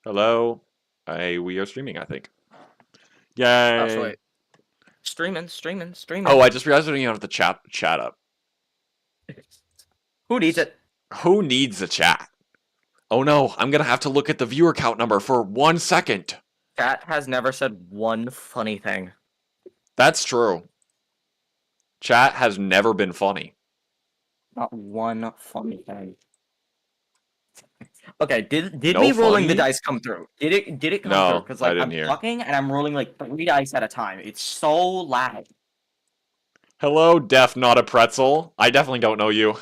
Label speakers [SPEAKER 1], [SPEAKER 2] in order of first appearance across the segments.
[SPEAKER 1] Hello. We are streaming, I think.
[SPEAKER 2] Oh, so
[SPEAKER 1] Yay.
[SPEAKER 2] wait. Streaming.
[SPEAKER 1] Oh, I just realized I don't even have the chat up.
[SPEAKER 2] Who needs it?
[SPEAKER 1] Who needs a chat? Oh no, I'm gonna have to look at the viewer count number for 1 second.
[SPEAKER 2] Chat has never said one funny thing.
[SPEAKER 1] That's true. Chat has never been funny.
[SPEAKER 2] Not one funny thing. Okay, did
[SPEAKER 1] No
[SPEAKER 2] me rolling the
[SPEAKER 1] funny?
[SPEAKER 2] dice come through? Did it come
[SPEAKER 1] No,
[SPEAKER 2] through? Because
[SPEAKER 1] I
[SPEAKER 2] like
[SPEAKER 1] didn't
[SPEAKER 2] I'm
[SPEAKER 1] hear.
[SPEAKER 2] talking and I'm rolling like 3 dice at a time. It's so loud.
[SPEAKER 1] Hello, Def Not a Pretzel. I definitely don't know you.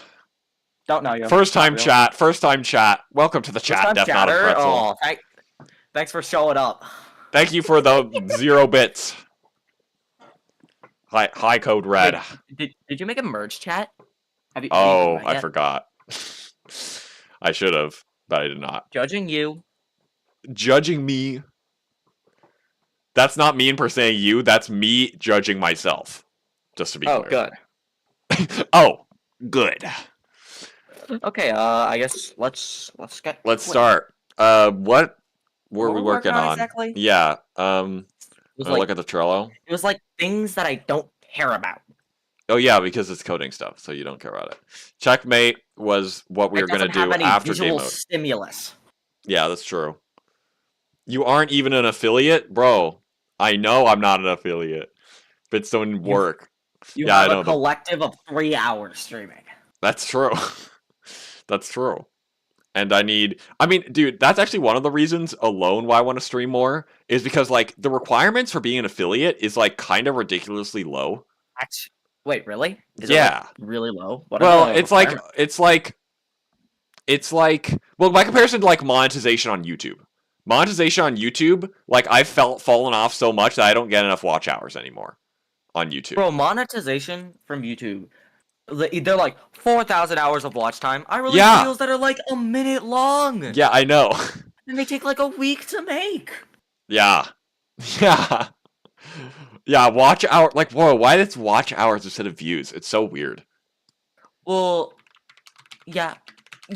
[SPEAKER 2] Don't know you.
[SPEAKER 1] First time
[SPEAKER 2] Not real.
[SPEAKER 1] chat. Welcome to the
[SPEAKER 2] First
[SPEAKER 1] chat,
[SPEAKER 2] time
[SPEAKER 1] Def Not a
[SPEAKER 2] chatter.
[SPEAKER 1] Pretzel.
[SPEAKER 2] Oh, thanks for showing up.
[SPEAKER 1] Thank you for the 0 bits. Hi, CodeRed.
[SPEAKER 2] Wait, did you make a merge chat? Have you
[SPEAKER 1] Oh,
[SPEAKER 2] done that
[SPEAKER 1] I
[SPEAKER 2] yet?
[SPEAKER 1] forgot. I should have, but I did not.
[SPEAKER 2] Judging you.
[SPEAKER 1] Judging me. That's not me impersonating you. That's me judging myself. Just to be
[SPEAKER 2] Oh,
[SPEAKER 1] clear.
[SPEAKER 2] good.
[SPEAKER 1] Oh, good.
[SPEAKER 2] Okay, I guess let's get.
[SPEAKER 1] Let's start. What were
[SPEAKER 2] What
[SPEAKER 1] we
[SPEAKER 2] we're
[SPEAKER 1] working on?
[SPEAKER 2] exactly?
[SPEAKER 1] Yeah.
[SPEAKER 2] It was
[SPEAKER 1] Look at the Trello.
[SPEAKER 2] It was like things that I don't care about.
[SPEAKER 1] Oh yeah, because it's coding stuff, so you don't care about it. Checkmate was what we were gonna do after game mode.
[SPEAKER 2] Stimulus.
[SPEAKER 1] Yeah, that's true. You aren't even an affiliate, bro. I know I'm not an affiliate. But don't work.
[SPEAKER 2] You
[SPEAKER 1] Yeah,
[SPEAKER 2] have
[SPEAKER 1] I know
[SPEAKER 2] a collective of 3 hours streaming.
[SPEAKER 1] That's true. That's true. And I mean, dude, that's actually one of the reasons alone why I want to stream more is because like the requirements for being an affiliate is like kind of ridiculously low.
[SPEAKER 2] Wait, really? Is
[SPEAKER 1] Yeah.
[SPEAKER 2] it like really low? What
[SPEAKER 1] Well,
[SPEAKER 2] are the
[SPEAKER 1] it's like well, by comparison to like monetization on YouTube. Monetization on YouTube, like I've fallen off so much that I don't get enough watch hours anymore on YouTube.
[SPEAKER 2] Bro, monetization from YouTube. They're like 4,000 hours of watch time. I release videos that are like a minute long.
[SPEAKER 1] Yeah, I know.
[SPEAKER 2] And they take like a week to make.
[SPEAKER 1] Yeah. Yeah. Yeah, watch hour. Like, whoa, why does watch hours instead of views? It's so weird.
[SPEAKER 2] Well, yeah,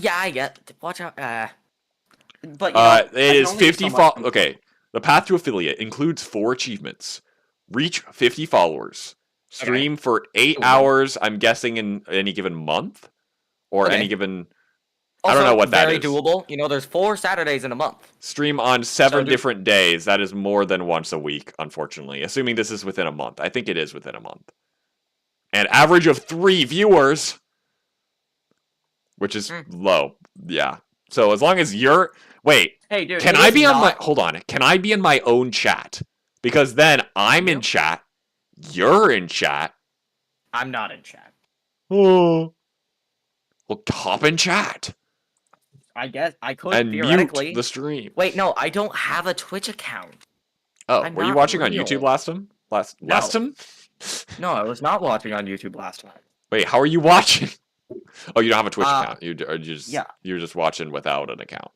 [SPEAKER 2] I get watch out. But
[SPEAKER 1] it is 50. Okay, the path to affiliate includes 4 achievements: reach 50 followers, stream for 8 hours. I'm guessing in any given month or any given. Also, I don't know what that is.
[SPEAKER 2] Very doable. There's 4 Saturdays in a month.
[SPEAKER 1] Stream on 7 different days. That is more than once a week, unfortunately. Assuming this is within a month. I think it is within a month. An average of 3 viewers, which is low. Yeah. So as long as you're... Wait.
[SPEAKER 2] Hey, dude.
[SPEAKER 1] Can I be on my... Hold on. Can I be in my own chat? Because then I'm in chat. You're in chat.
[SPEAKER 2] I'm not in chat.
[SPEAKER 1] Oh. Well, hop in chat.
[SPEAKER 2] I guess I could
[SPEAKER 1] and
[SPEAKER 2] theoretically
[SPEAKER 1] mute the stream.
[SPEAKER 2] Wait, no, I don't have a Twitch account.
[SPEAKER 1] Oh, were you watching on YouTube last time? Last time?
[SPEAKER 2] No, I was not watching on YouTube last time.
[SPEAKER 1] Wait, how are you watching? Oh, you don't have a Twitch account. You're just watching without an account.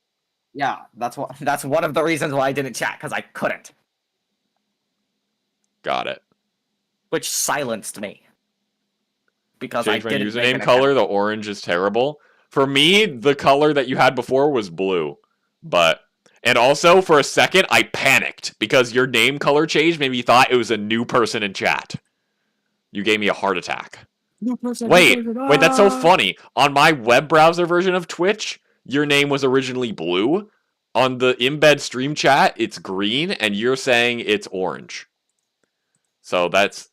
[SPEAKER 2] Yeah, that's one of the reasons why I didn't chat, because I couldn't.
[SPEAKER 1] Got it.
[SPEAKER 2] Which silenced me. Because
[SPEAKER 1] Change
[SPEAKER 2] I
[SPEAKER 1] my
[SPEAKER 2] didn't
[SPEAKER 1] username color. The orange is terrible. For me, the color that you had before was blue. And also, for a second, I panicked because your name color change made me thought it was a new person in chat. You gave me a heart attack. Wait, that's so funny. On my web browser version of Twitch, your name was originally blue. On the embed stream chat, it's green, and you're saying it's orange. So that's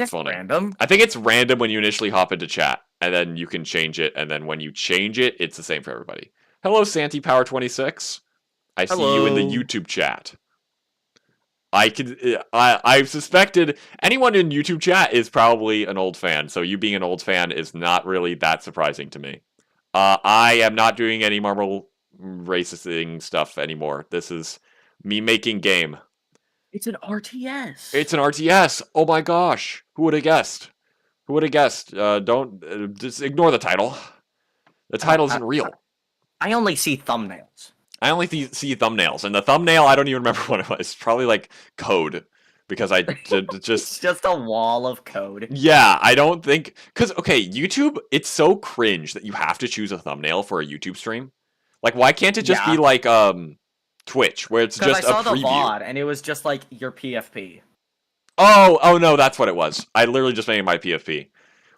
[SPEAKER 1] funny.
[SPEAKER 2] Random?
[SPEAKER 1] I think it's random when you initially hop into chat, and then you can change it, and then when you change it, it's the same for everybody. Hello, Santi Power 26. I see you in the YouTube chat. I've suspected anyone in YouTube chat is probably an old fan, so you being an old fan is not really that surprising to me. I am not doing any Marvel racing stuff anymore. This is me making game.
[SPEAKER 2] It's an RTS.
[SPEAKER 1] It's an RTS. Oh my gosh. Who would have guessed? Who would have guessed? Don't just ignore the title. The title isn't real.
[SPEAKER 2] I only see thumbnails.
[SPEAKER 1] I only see thumbnails, and the thumbnail I don't even remember what it was. Probably like code, because I just
[SPEAKER 2] it's just a wall of code.
[SPEAKER 1] Yeah, I don't think YouTube. It's so cringe that you have to choose a thumbnail for a YouTube stream. Like, why can't it just be like Twitch, where it's
[SPEAKER 2] Because I
[SPEAKER 1] just a
[SPEAKER 2] saw the
[SPEAKER 1] preview.
[SPEAKER 2] VOD, and it was just like your PFP.
[SPEAKER 1] Oh no, that's what it was. I literally just made my PFP,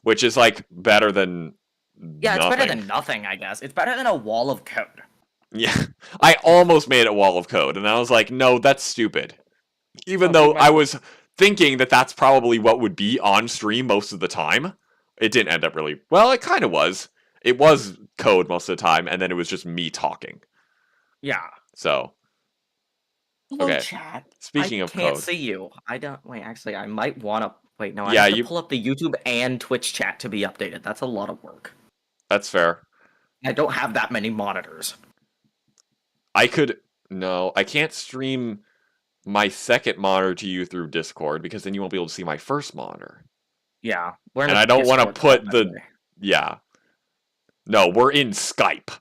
[SPEAKER 1] which is like better than
[SPEAKER 2] Yeah, it's better
[SPEAKER 1] nothing.
[SPEAKER 2] than nothing, I guess. It's better than a wall of code.
[SPEAKER 1] Yeah, I almost made a wall of code, and I was like, no, that's stupid. Even
[SPEAKER 2] Oh,
[SPEAKER 1] though
[SPEAKER 2] dude,
[SPEAKER 1] I was thinking that that's probably what would be on stream most of the time, it didn't end up really. Well, it kind of was. It was code most of the time, and then it was just me talking.
[SPEAKER 2] Yeah.
[SPEAKER 1] So,
[SPEAKER 2] Hello,
[SPEAKER 1] okay.
[SPEAKER 2] chat.
[SPEAKER 1] Speaking
[SPEAKER 2] I
[SPEAKER 1] of
[SPEAKER 2] can't
[SPEAKER 1] code,
[SPEAKER 2] see you. I don't. Wait, actually, I might want to. Wait, no, I
[SPEAKER 1] yeah,
[SPEAKER 2] have to pull up the YouTube and Twitch chat to be updated. That's a lot of work.
[SPEAKER 1] that's fair.
[SPEAKER 2] I don't have that many monitors.
[SPEAKER 1] I could no, I can't stream my second monitor to you through Discord because then you won't be able to see my first monitor.
[SPEAKER 2] Yeah, we're in
[SPEAKER 1] And
[SPEAKER 2] a
[SPEAKER 1] I don't want to
[SPEAKER 2] Discord call,
[SPEAKER 1] put
[SPEAKER 2] by
[SPEAKER 1] the
[SPEAKER 2] way.
[SPEAKER 1] yeah. No, we're in Skype.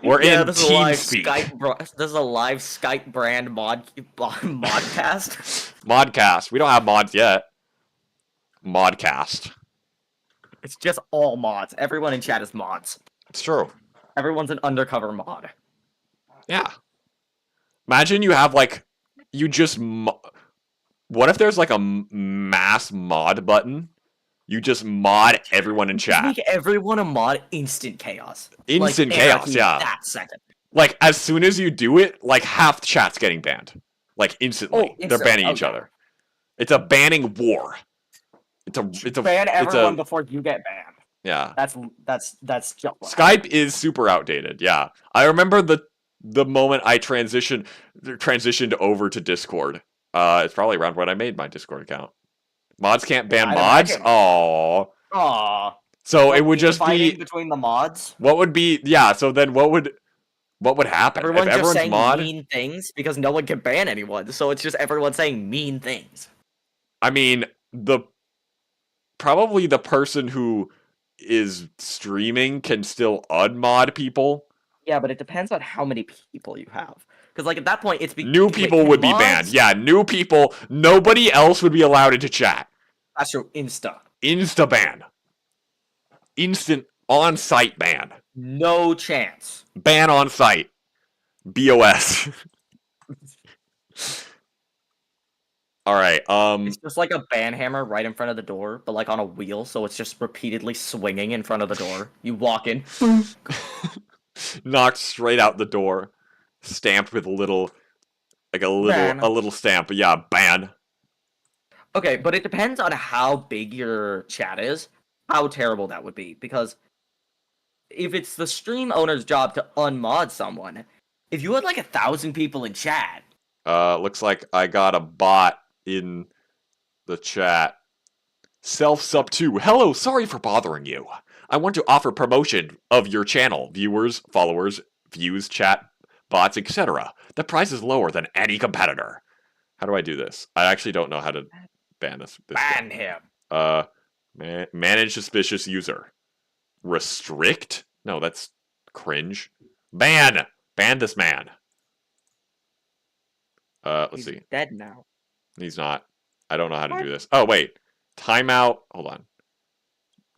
[SPEAKER 1] We're
[SPEAKER 2] Yeah,
[SPEAKER 1] in
[SPEAKER 2] this is a live
[SPEAKER 1] TeamSpeak.
[SPEAKER 2] This is a live Skype brand modcast.
[SPEAKER 1] Modcast. We don't have mods yet. Modcast.
[SPEAKER 2] It's just all mods. Everyone in chat is mods.
[SPEAKER 1] It's true.
[SPEAKER 2] Everyone's an undercover mod.
[SPEAKER 1] Yeah. Imagine you have like you just what if there's like a mass mod button? You just mod everyone in
[SPEAKER 2] Just
[SPEAKER 1] chat.
[SPEAKER 2] make everyone a mod. Instant chaos.
[SPEAKER 1] Instant
[SPEAKER 2] like,
[SPEAKER 1] chaos, yeah.
[SPEAKER 2] That second.
[SPEAKER 1] Like as soon as you do it, like half the chat's getting banned. Like instantly. They're banning each other. It's a banning war. It's a
[SPEAKER 2] ban everyone before you get banned.
[SPEAKER 1] Yeah.
[SPEAKER 2] That's
[SPEAKER 1] Skype is super outdated. Yeah. I remember the moment I transitioned over to Discord. It's probably around when I made my Discord account. Mods can't ban mods? Oh.
[SPEAKER 2] Aww.
[SPEAKER 1] So it would just be
[SPEAKER 2] between the mods.
[SPEAKER 1] What would be so then what would happen?
[SPEAKER 2] Everyone
[SPEAKER 1] if
[SPEAKER 2] just
[SPEAKER 1] everyone's
[SPEAKER 2] saying
[SPEAKER 1] mod
[SPEAKER 2] mean things because no one can ban anyone. So it's just everyone saying mean things.
[SPEAKER 1] I mean probably the person who is streaming can still unmod people.
[SPEAKER 2] Yeah, but it depends on how many people you have. Because like at that point, it's
[SPEAKER 1] new people would be banned. Yeah, new people. Nobody else would be allowed into chat.
[SPEAKER 2] That's your Insta
[SPEAKER 1] ban. Instant on-site ban.
[SPEAKER 2] No chance.
[SPEAKER 1] Ban on site. BOS. All right.
[SPEAKER 2] It's just like a ban hammer right in front of the door, but like on a wheel, so it's just repeatedly swinging in front of the door. You walk in,
[SPEAKER 1] knocked straight out the door, stamped with a little stamp. But yeah, ban.
[SPEAKER 2] Okay, but it depends on how big your chat is, how terrible that would be. Because if it's the stream owner's job to unmod someone, if you had like 1,000 people in chat,
[SPEAKER 1] looks like I got a bot in the chat. Self-sub2. Hello, sorry for bothering you. I want to offer promotion of your channel. Viewers, followers, views, chat, bots, etc. The price is lower than any competitor. How do I do this? I actually don't know how to ban this.
[SPEAKER 2] ban him.
[SPEAKER 1] Manage suspicious user. Restrict? No, that's cringe. Ban! Ban this man. Let's see.
[SPEAKER 2] Dead now.
[SPEAKER 1] He's not. I don't know how to do this. Oh, wait. Timeout. Hold on.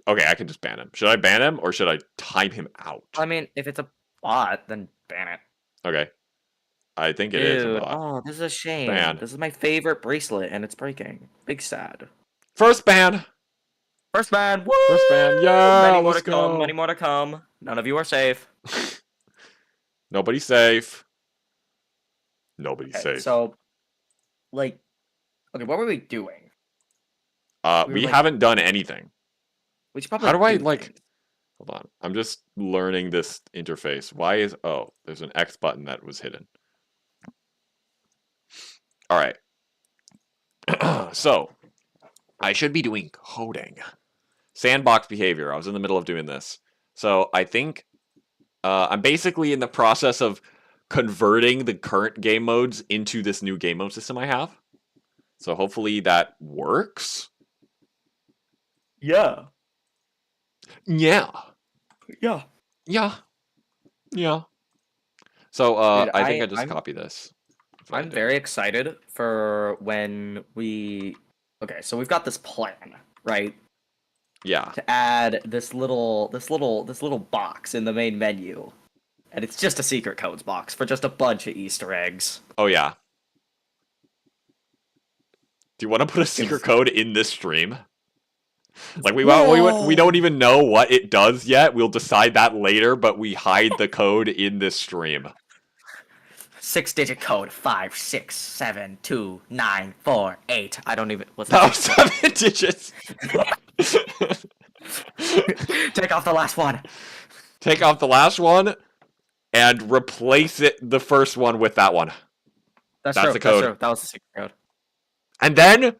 [SPEAKER 1] Okay, I can just ban him. Should I ban him or should I time him out?
[SPEAKER 2] I mean, if it's a bot, then ban it.
[SPEAKER 1] Okay. I think it is a bot.
[SPEAKER 2] Oh, this is a shame.
[SPEAKER 1] Ban.
[SPEAKER 2] This is my favorite bracelet, and it's breaking. Big sad.
[SPEAKER 1] First ban!
[SPEAKER 2] First ban! Woo!
[SPEAKER 1] First ban. Yeah,
[SPEAKER 2] many more
[SPEAKER 1] let's
[SPEAKER 2] to
[SPEAKER 1] go.
[SPEAKER 2] come. Many more to come. None of you are safe.
[SPEAKER 1] Nobody's safe. Nobody's safe.
[SPEAKER 2] So, like, okay, what were we doing?
[SPEAKER 1] We haven't done anything.
[SPEAKER 2] We should probably.
[SPEAKER 1] How do I
[SPEAKER 2] do
[SPEAKER 1] like?
[SPEAKER 2] things.
[SPEAKER 1] Hold on. I'm just learning this interface. Why is there's an X button that was hidden. All right. So, I should be doing coding. Sandbox behavior. I was in the middle of doing this. So, I think I'm basically in the process of converting the current game modes into this new game mode system I have. So, hopefully that works.
[SPEAKER 2] Yeah.
[SPEAKER 1] Yeah.
[SPEAKER 2] Yeah.
[SPEAKER 1] Yeah. Yeah. So,
[SPEAKER 2] Dude,
[SPEAKER 1] I think I just copy this.
[SPEAKER 2] I'm very excited for when we... Okay, so we've got this plan, right?
[SPEAKER 1] Yeah.
[SPEAKER 2] To add this little box in the main menu And it's just a secret codes box for just a bunch of Easter eggs.
[SPEAKER 1] Oh yeah. Do you want to put a secret code in this stream? Like we don't even know what it does yet. We'll decide that later, but we hide the code in this stream.
[SPEAKER 2] 6-digit code 5672948. I don't even. What's
[SPEAKER 1] Oh,
[SPEAKER 2] that?
[SPEAKER 1] 7 digits.
[SPEAKER 2] Take off the last one.
[SPEAKER 1] Take off the last one and replace the first one with that one.
[SPEAKER 2] That's
[SPEAKER 1] the
[SPEAKER 2] true.
[SPEAKER 1] code.
[SPEAKER 2] That's true. That was the secret code.
[SPEAKER 1] And then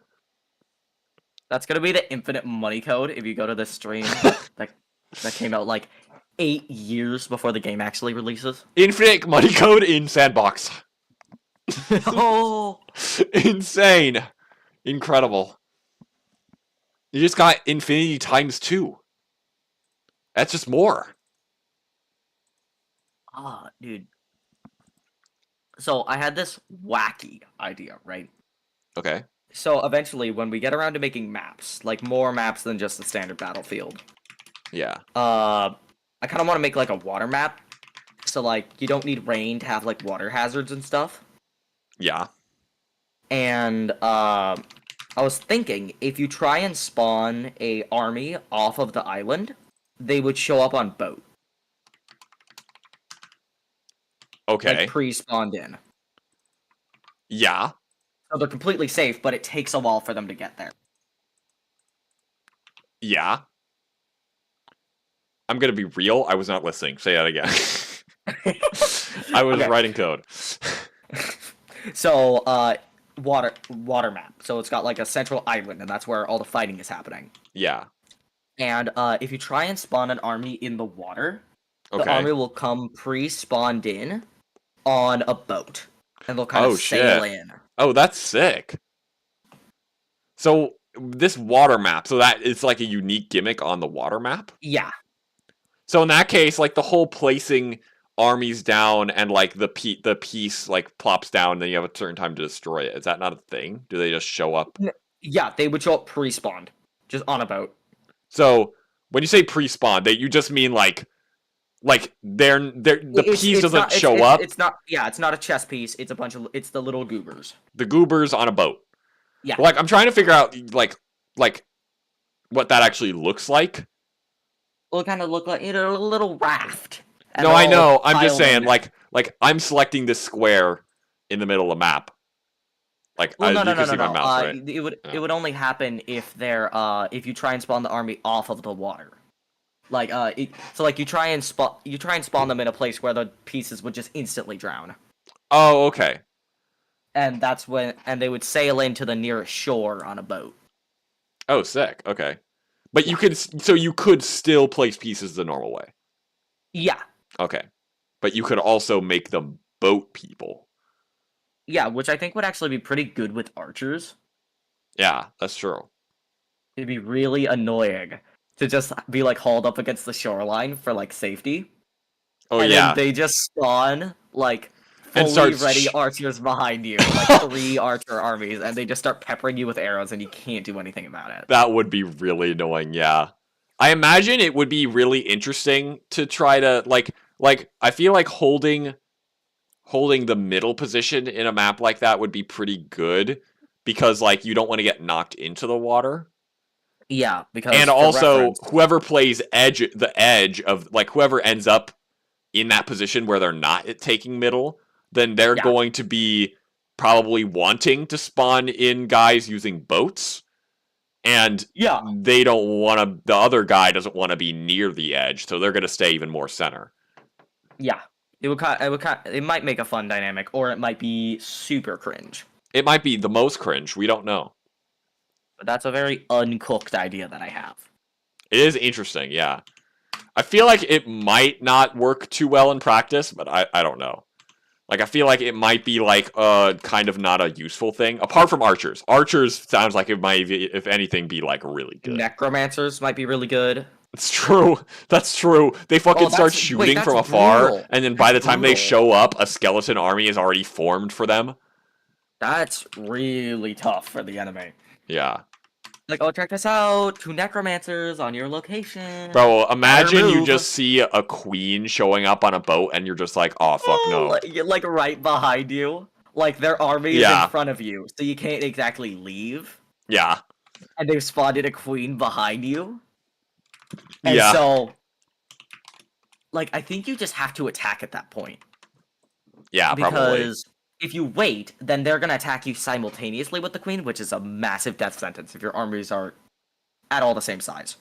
[SPEAKER 2] That's gonna be the infinite money code if you go to the stream that came out like 8 years before the game actually releases.
[SPEAKER 1] infinite money code in sandbox.
[SPEAKER 2] Oh,
[SPEAKER 1] Insane. Incredible. You just got infinity times 2. That's just more.
[SPEAKER 2] dude. So I had this wacky idea, right?
[SPEAKER 1] Okay.
[SPEAKER 2] So eventually, when we get around to making maps, like more maps than just the standard battlefield,
[SPEAKER 1] Yeah.
[SPEAKER 2] I kind of want to make like a water map. So like you don't need rain to have like water hazards and stuff.
[SPEAKER 1] Yeah.
[SPEAKER 2] And I was thinking if you try and spawn a army off of the island, they would show up on boat.
[SPEAKER 1] Okay.
[SPEAKER 2] Like pre-spawned in.
[SPEAKER 1] Yeah.
[SPEAKER 2] So they're completely safe, but it takes a while for them to get there.
[SPEAKER 1] Yeah. I'm gonna be real. I was not listening. Say that again. I was writing code.
[SPEAKER 2] So, water map. So it's got like a central island, and that's where all the fighting is happening.
[SPEAKER 1] Yeah.
[SPEAKER 2] And if you try and spawn an army in the water,
[SPEAKER 1] Okay.
[SPEAKER 2] the army will come pre-spawned in on a boat, and they'll kind
[SPEAKER 1] Oh,
[SPEAKER 2] of sail
[SPEAKER 1] shit.
[SPEAKER 2] in.
[SPEAKER 1] Oh, that's sick. So this water map, so that it's like a unique gimmick on the water map?
[SPEAKER 2] Yeah.
[SPEAKER 1] So in that case, like the whole placing armies down and like the piece like plops down and then you have a certain time to destroy it. Is that not a thing? Do they just show up?
[SPEAKER 2] Yeah, they would show up pre-spawned, just on a boat.
[SPEAKER 1] So when you say pre-spawn, you just mean like the piece doesn't show up.
[SPEAKER 2] It's not. Yeah, it's not a chess piece. It's it's the little goobers.
[SPEAKER 1] The goobers on a boat.
[SPEAKER 2] Yeah.
[SPEAKER 1] Like I'm trying to figure out like what that actually looks like.
[SPEAKER 2] Will kind of look like a little raft.
[SPEAKER 1] No, I know. I'm just saying, like I'm selecting this square in the middle of the map. Like,
[SPEAKER 2] well, no.
[SPEAKER 1] my mouse, right?
[SPEAKER 2] It would only happen if if you try and spawn the army off of the water. Like so like you try and spawn them in a place where the pieces would just instantly drown.
[SPEAKER 1] Oh, okay.
[SPEAKER 2] And that's when they would sail into the nearest shore on a boat.
[SPEAKER 1] Oh, sick. Okay. But you could still place pieces the normal way.
[SPEAKER 2] Yeah.
[SPEAKER 1] Okay. But you could also make them boat people.
[SPEAKER 2] Yeah, which I think would actually be pretty good with archers.
[SPEAKER 1] Yeah, that's true.
[SPEAKER 2] It'd be really annoying to just be like hauled up against the shoreline for like safety.
[SPEAKER 1] Oh,
[SPEAKER 2] and
[SPEAKER 1] yeah.
[SPEAKER 2] then they just spawn like
[SPEAKER 1] And
[SPEAKER 2] fully
[SPEAKER 1] start
[SPEAKER 2] ready archers behind you, like 3 archer armies, and they just start peppering you with arrows, and you can't do anything about it.
[SPEAKER 1] That would be really annoying, yeah. I imagine it would be really interesting to try to like I feel like holding the middle position in a map like that would be pretty good because like you don't want to get knocked into the water.
[SPEAKER 2] Yeah, because
[SPEAKER 1] and also whoever plays the edge of like whoever ends up in that position where they're not taking middle, then they're going to be probably wanting to spawn in guys using boats. And they don't want to. The other guy doesn't want to be near the edge, so they're going to stay even more center.
[SPEAKER 2] Yeah, it might make a fun dynamic, or it might be super cringe.
[SPEAKER 1] It might be the most cringe. We don't know.
[SPEAKER 2] But that's a very uncooked idea that I have.
[SPEAKER 1] It is interesting, yeah. I feel like it might not work too well in practice, but I don't know. Like, I feel like it might be, like, kind of not a useful thing. Apart from archers. Archers sounds like it might, if anything, be, like, really good.
[SPEAKER 2] Necromancers might be really good.
[SPEAKER 1] It's true. That's true. They fucking start shooting from afar, and then by the time they show up, a skeleton army is already formed for them.
[SPEAKER 2] That's really tough for the enemy.
[SPEAKER 1] Yeah.
[SPEAKER 2] Like, oh, check this out. 2 necromancers on your location.
[SPEAKER 1] Bro, imagine you
[SPEAKER 2] move.
[SPEAKER 1] just see a queen showing up on a boat and you're just like, oh, fuck no.
[SPEAKER 2] Like right behind you. Like their army is in
[SPEAKER 1] Yeah.
[SPEAKER 2] front of you, so you can't exactly leave.
[SPEAKER 1] Yeah.
[SPEAKER 2] And they've spotted a queen behind you. And
[SPEAKER 1] Yeah.
[SPEAKER 2] so, like, I think you just have to attack at that point.
[SPEAKER 1] Yeah, probably.
[SPEAKER 2] Because if you wait, then they're gonna attack you simultaneously with the queen, which is a massive death sentence if your armies are at all the same size.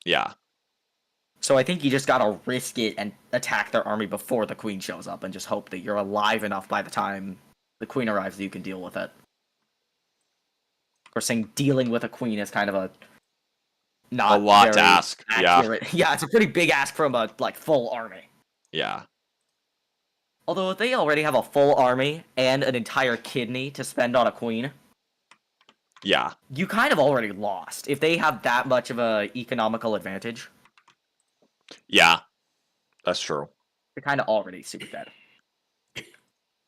[SPEAKER 1] Yeah.
[SPEAKER 2] So I think you just gotta risk it and attack their army before the queen shows up and just hope that you're alive enough by the time the queen arrives that you can deal with it. Of course, saying dealing with a queen is kind of a not
[SPEAKER 1] a lot to
[SPEAKER 2] very
[SPEAKER 1] ask.
[SPEAKER 2] accurate. Yeah, it's a pretty big ask from a like full army.
[SPEAKER 1] Yeah.
[SPEAKER 2] Although if they already have a full army and an entire kidney to spend on a queen,
[SPEAKER 1] Yeah.
[SPEAKER 2] you kind of already lost. If they have that much of a economical advantage,
[SPEAKER 1] Yeah. That's true.
[SPEAKER 2] you're kind of already super dead.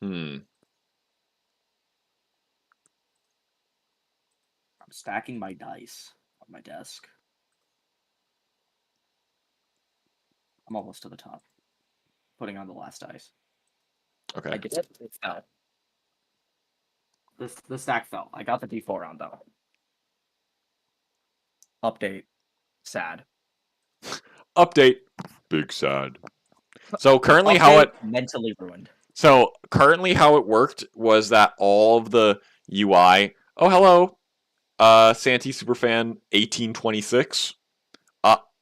[SPEAKER 1] Hmm.
[SPEAKER 2] I'm stacking my dice on my desk. I'm almost to the top. Putting on the last dice.
[SPEAKER 1] Okay.
[SPEAKER 2] I get it. It fell. The stack fell. I got the D4 round though. Update. Sad.
[SPEAKER 1] Update. Big sad. So currently
[SPEAKER 2] mentally ruined.
[SPEAKER 1] So currently how it worked was that all of the UI. Oh, hello. Santi Superfan 1826.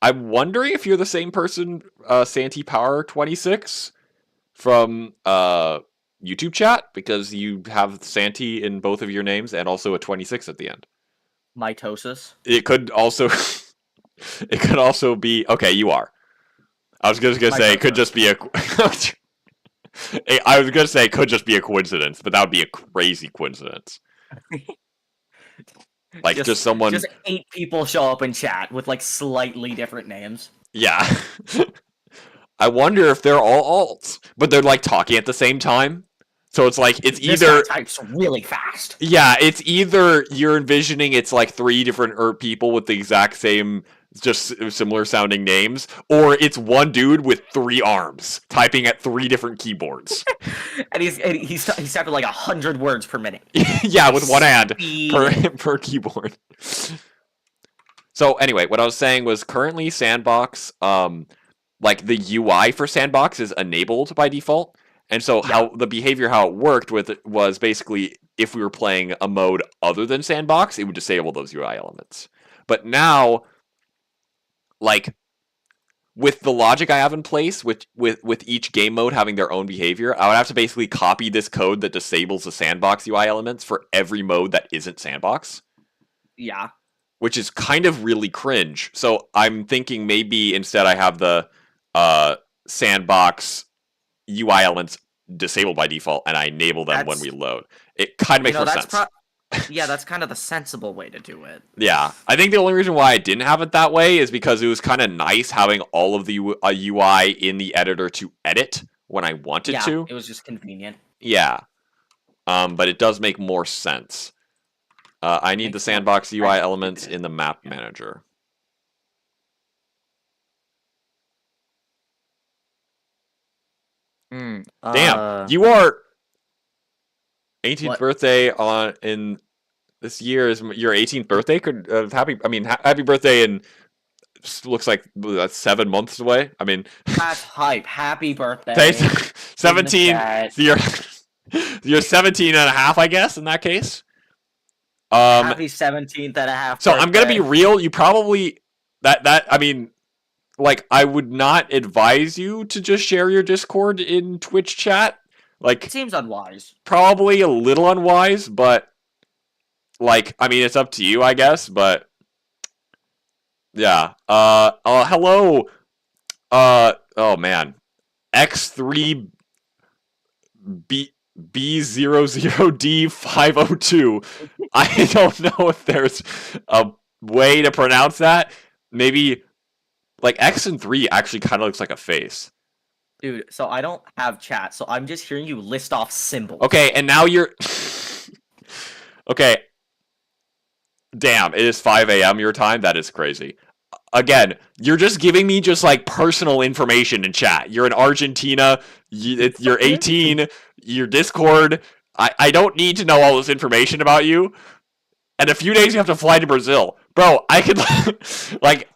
[SPEAKER 1] I'm wondering if you're the same person, Santi Power 26 from YouTube chat, because you have Santi in both of your names and also a 26 at the end.
[SPEAKER 2] Mitosis.
[SPEAKER 1] It could also it could also be okay, you are. I was just gonna say it could just be a I was gonna say it could just be a coincidence, but that would be a crazy coincidence. Like just someone.
[SPEAKER 2] Just 8 people show up in chat with like slightly different names.
[SPEAKER 1] Yeah. I wonder if they're all alts, but they're like talking at the same time. So it's like it's
[SPEAKER 2] this
[SPEAKER 1] either
[SPEAKER 2] guy types really fast.
[SPEAKER 1] Yeah, it's either you're envisioning it's like 3 different people with the exact same, just similar sounding names, or it's one dude with 3 arms typing at 3 different keyboards.
[SPEAKER 2] and he's typing like 100 words per minute.
[SPEAKER 1] Yeah, with one hand per keyboard. So anyway, what I was saying was currently Sandbox, like the UI for Sandbox is enabled by default. And so how the behavior, how it worked with it was basically if we were playing a mode other than Sandbox, it would disable those UI elements. But now, like, with the logic I have in place, with each game mode having their own behavior, I would have to basically copy this code that disables the Sandbox UI elements for every mode that isn't Sandbox.
[SPEAKER 2] Yeah.
[SPEAKER 1] Which is kind of really cringe. So I'm thinking maybe instead I have the Sandbox UI elements disabled by default, and I enable them when we load. It kind of makes more sense.
[SPEAKER 2] Yeah, that's kind of the sensible way to do it.
[SPEAKER 1] Yeah, I think the only reason why I didn't have it that way is because it was kind of nice having all of the UI in the editor to edit when I wanted to.
[SPEAKER 2] It was just convenient.
[SPEAKER 1] Yeah, but it does make more sense. I need the Sandbox UI elements in the map manager. Damn, you are 18th birthday in this year is your 18th birthday. Happy birthday, and looks like that's 7 months away. I mean,
[SPEAKER 2] that's hype. Happy birthday.
[SPEAKER 1] 17. You're 17 and a half, I guess, in that case.
[SPEAKER 2] Happy 17th and a half.
[SPEAKER 1] So I'm gonna be real. You probably I mean, like, I would not advise you to just share your Discord in Twitch chat. Like,
[SPEAKER 2] it seems unwise.
[SPEAKER 1] Probably a little unwise, but like, I mean, it's up to you, I guess. But yeah. Hello. Oh man. X3 B00D502. I don't know if there's a way to pronounce that. Maybe like X and 3 actually kind of looks like a face.
[SPEAKER 2] Dude, so I don't have chat, so I'm just hearing you list off symbols.
[SPEAKER 1] Okay, and now you're okay. Damn, it is 5 a.m. your time. That is crazy. Again, you're just giving me just like personal information in chat. You're in Argentina. You're 18. Your Discord. I don't need to know all this information about you. And a few days you have to fly to Brazil, bro. I could like,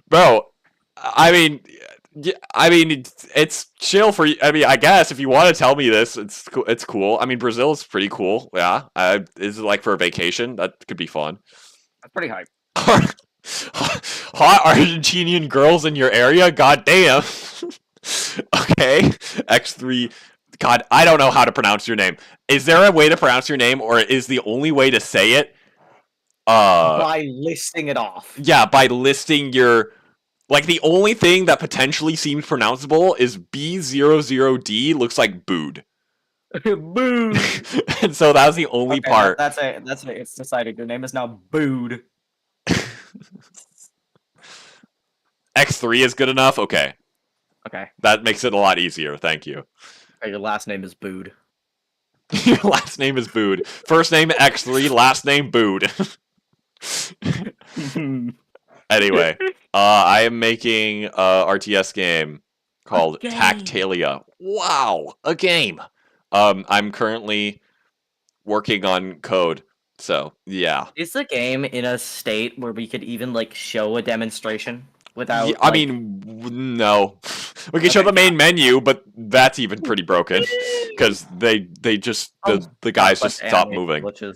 [SPEAKER 1] bro. I mean, it's chill for you. I mean, I guess if you want to tell me this, it's cool. I mean, Brazil is pretty cool. Yeah, is it like for a vacation? That could be fun.
[SPEAKER 2] That's pretty hype.
[SPEAKER 1] Hot Argentinian girls in your area? God damn. Okay. X3. God, I don't know how to pronounce your name. Is there a way to pronounce your name, or is the only way to say it
[SPEAKER 2] By listing it off.
[SPEAKER 1] yeah, by listing your like the only thing that potentially seems pronounceable is B00D looks like booed.
[SPEAKER 2] Booed.
[SPEAKER 1] And so that was the only
[SPEAKER 2] Okay,
[SPEAKER 1] part.
[SPEAKER 2] that's it. It's decided. Your name is now Booed.
[SPEAKER 1] X3 is good enough? Okay.
[SPEAKER 2] Okay.
[SPEAKER 1] That makes it a lot easier. Thank you.
[SPEAKER 2] Okay, your last name is Booed.
[SPEAKER 1] Your last name is Booed. First name X3, last name Booed. Anyway, I am making a RTS game called Tactalia. Wow, a game. I'm currently working on code, so yeah.
[SPEAKER 2] Is the game in a state where we could even like show a demonstration without?
[SPEAKER 1] Yeah, I mean, no. We can show the main menu, but that's even pretty broken because they just the guys just stop moving.
[SPEAKER 2] Glitches.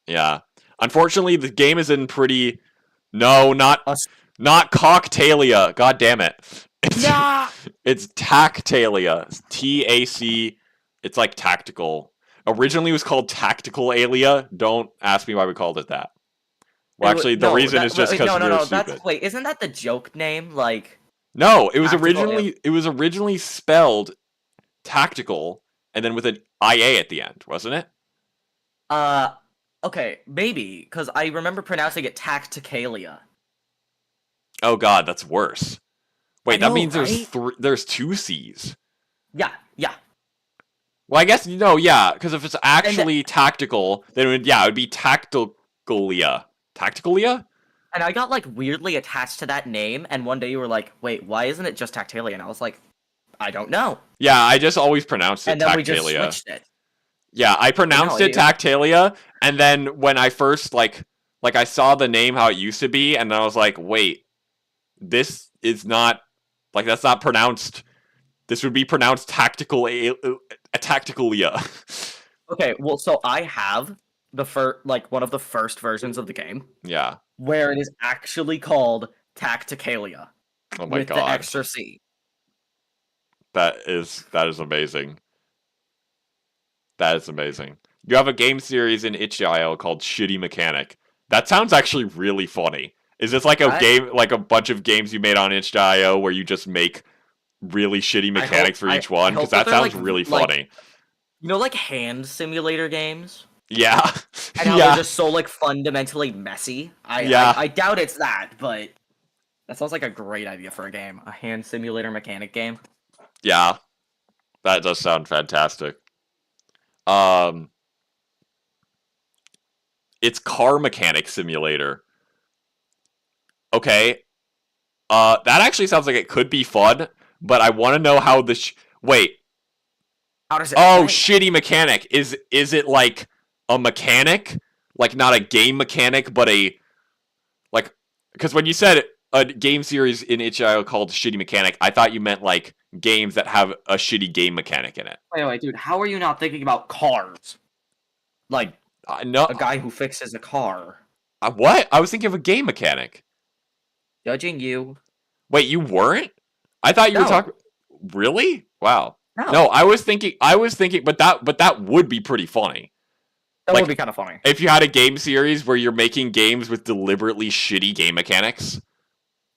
[SPEAKER 1] Yeah. Unfortunately, the game is in pretty. No, not Cocktalia. God damn it. It's Tactalia. TAC. It's like tactical. Originally, it was called Tactical Alia. Don't ask me why we called it that. Well, actually, the reason is just because we're stupid.
[SPEAKER 2] Wait, isn't that the joke name? Like.
[SPEAKER 1] No, it was originally spelled tactical and then with an IA at the end, wasn't it?
[SPEAKER 2] Okay, maybe because I remember pronouncing it Tactalia.
[SPEAKER 1] Oh God, that's worse. Wait, that means
[SPEAKER 2] right?
[SPEAKER 1] there's two C's.
[SPEAKER 2] Yeah.
[SPEAKER 1] Well, I guess yeah, because if it's actually tactical, then it would be Tacticalia. Tacticalia?
[SPEAKER 2] And I got like weirdly attached to that name, and one day you were like, "Wait, why isn't it just Tactalia?" And I was like, "I don't know."
[SPEAKER 1] Yeah, I just always pronounced it
[SPEAKER 2] and then
[SPEAKER 1] Tactalia.
[SPEAKER 2] We just switched it.
[SPEAKER 1] Yeah, I pronounced it Tactalia, and then when I first like I saw the name how it used to be, and then I was like, wait, this is not that's not pronounced. This would be pronounced Tacticalia.
[SPEAKER 2] Okay, well, so I have the one of the first versions of the game.
[SPEAKER 1] Yeah.
[SPEAKER 2] Where it is actually called Tactalia.
[SPEAKER 1] Oh my God.
[SPEAKER 2] With the extra C.
[SPEAKER 1] That is amazing. That is amazing. You have a game series in itch.io called Shitty Mechanic. That sounds actually really funny. Is this like a game, like a bunch of games you made on itch.io where you just make really shitty mechanics for each one? Because that sounds really funny.
[SPEAKER 2] You know, like hand simulator games?
[SPEAKER 1] Yeah.
[SPEAKER 2] And how they're just so like fundamentally messy. I doubt it's that, but that sounds like a great idea for a game. A hand simulator mechanic game.
[SPEAKER 1] Yeah. That does sound fantastic. It's car mechanic simulator. Okay. That actually sounds like it could be fun, but I want to know how the wait.
[SPEAKER 2] How does it
[SPEAKER 1] shitty mechanic. Is it like a mechanic? Like not a game mechanic, but a like because when you said a game series in itch.io called Shitty Mechanic, I thought you meant like games that have a shitty game mechanic in it.
[SPEAKER 2] Wait, dude, how are you not thinking about cars? Like
[SPEAKER 1] no,
[SPEAKER 2] a guy who fixes a car.
[SPEAKER 1] What? I was thinking of a game mechanic.
[SPEAKER 2] Judging you.
[SPEAKER 1] Wait, you weren't? I thought you were talking. Really? Wow. No, I was thinking, but that would be pretty funny.
[SPEAKER 2] That would be kind of funny.
[SPEAKER 1] If you had a game series where you're making games with deliberately shitty game mechanics.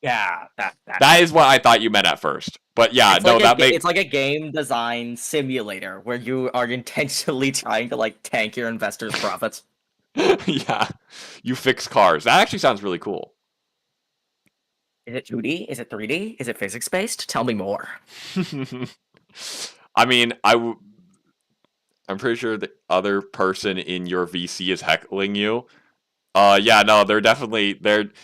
[SPEAKER 2] Yeah,
[SPEAKER 1] that is what I thought you meant at first. But yeah,
[SPEAKER 2] it's like a game design simulator where you are intentionally trying to like tank your investors' profits.
[SPEAKER 1] Yeah, you fix cars. That actually sounds really cool.
[SPEAKER 2] Is it 2D? Is it 3D? Is it physics based? Tell me more.
[SPEAKER 1] I mean, I'm pretty sure the other person in your VC is heckling you. Yeah, no,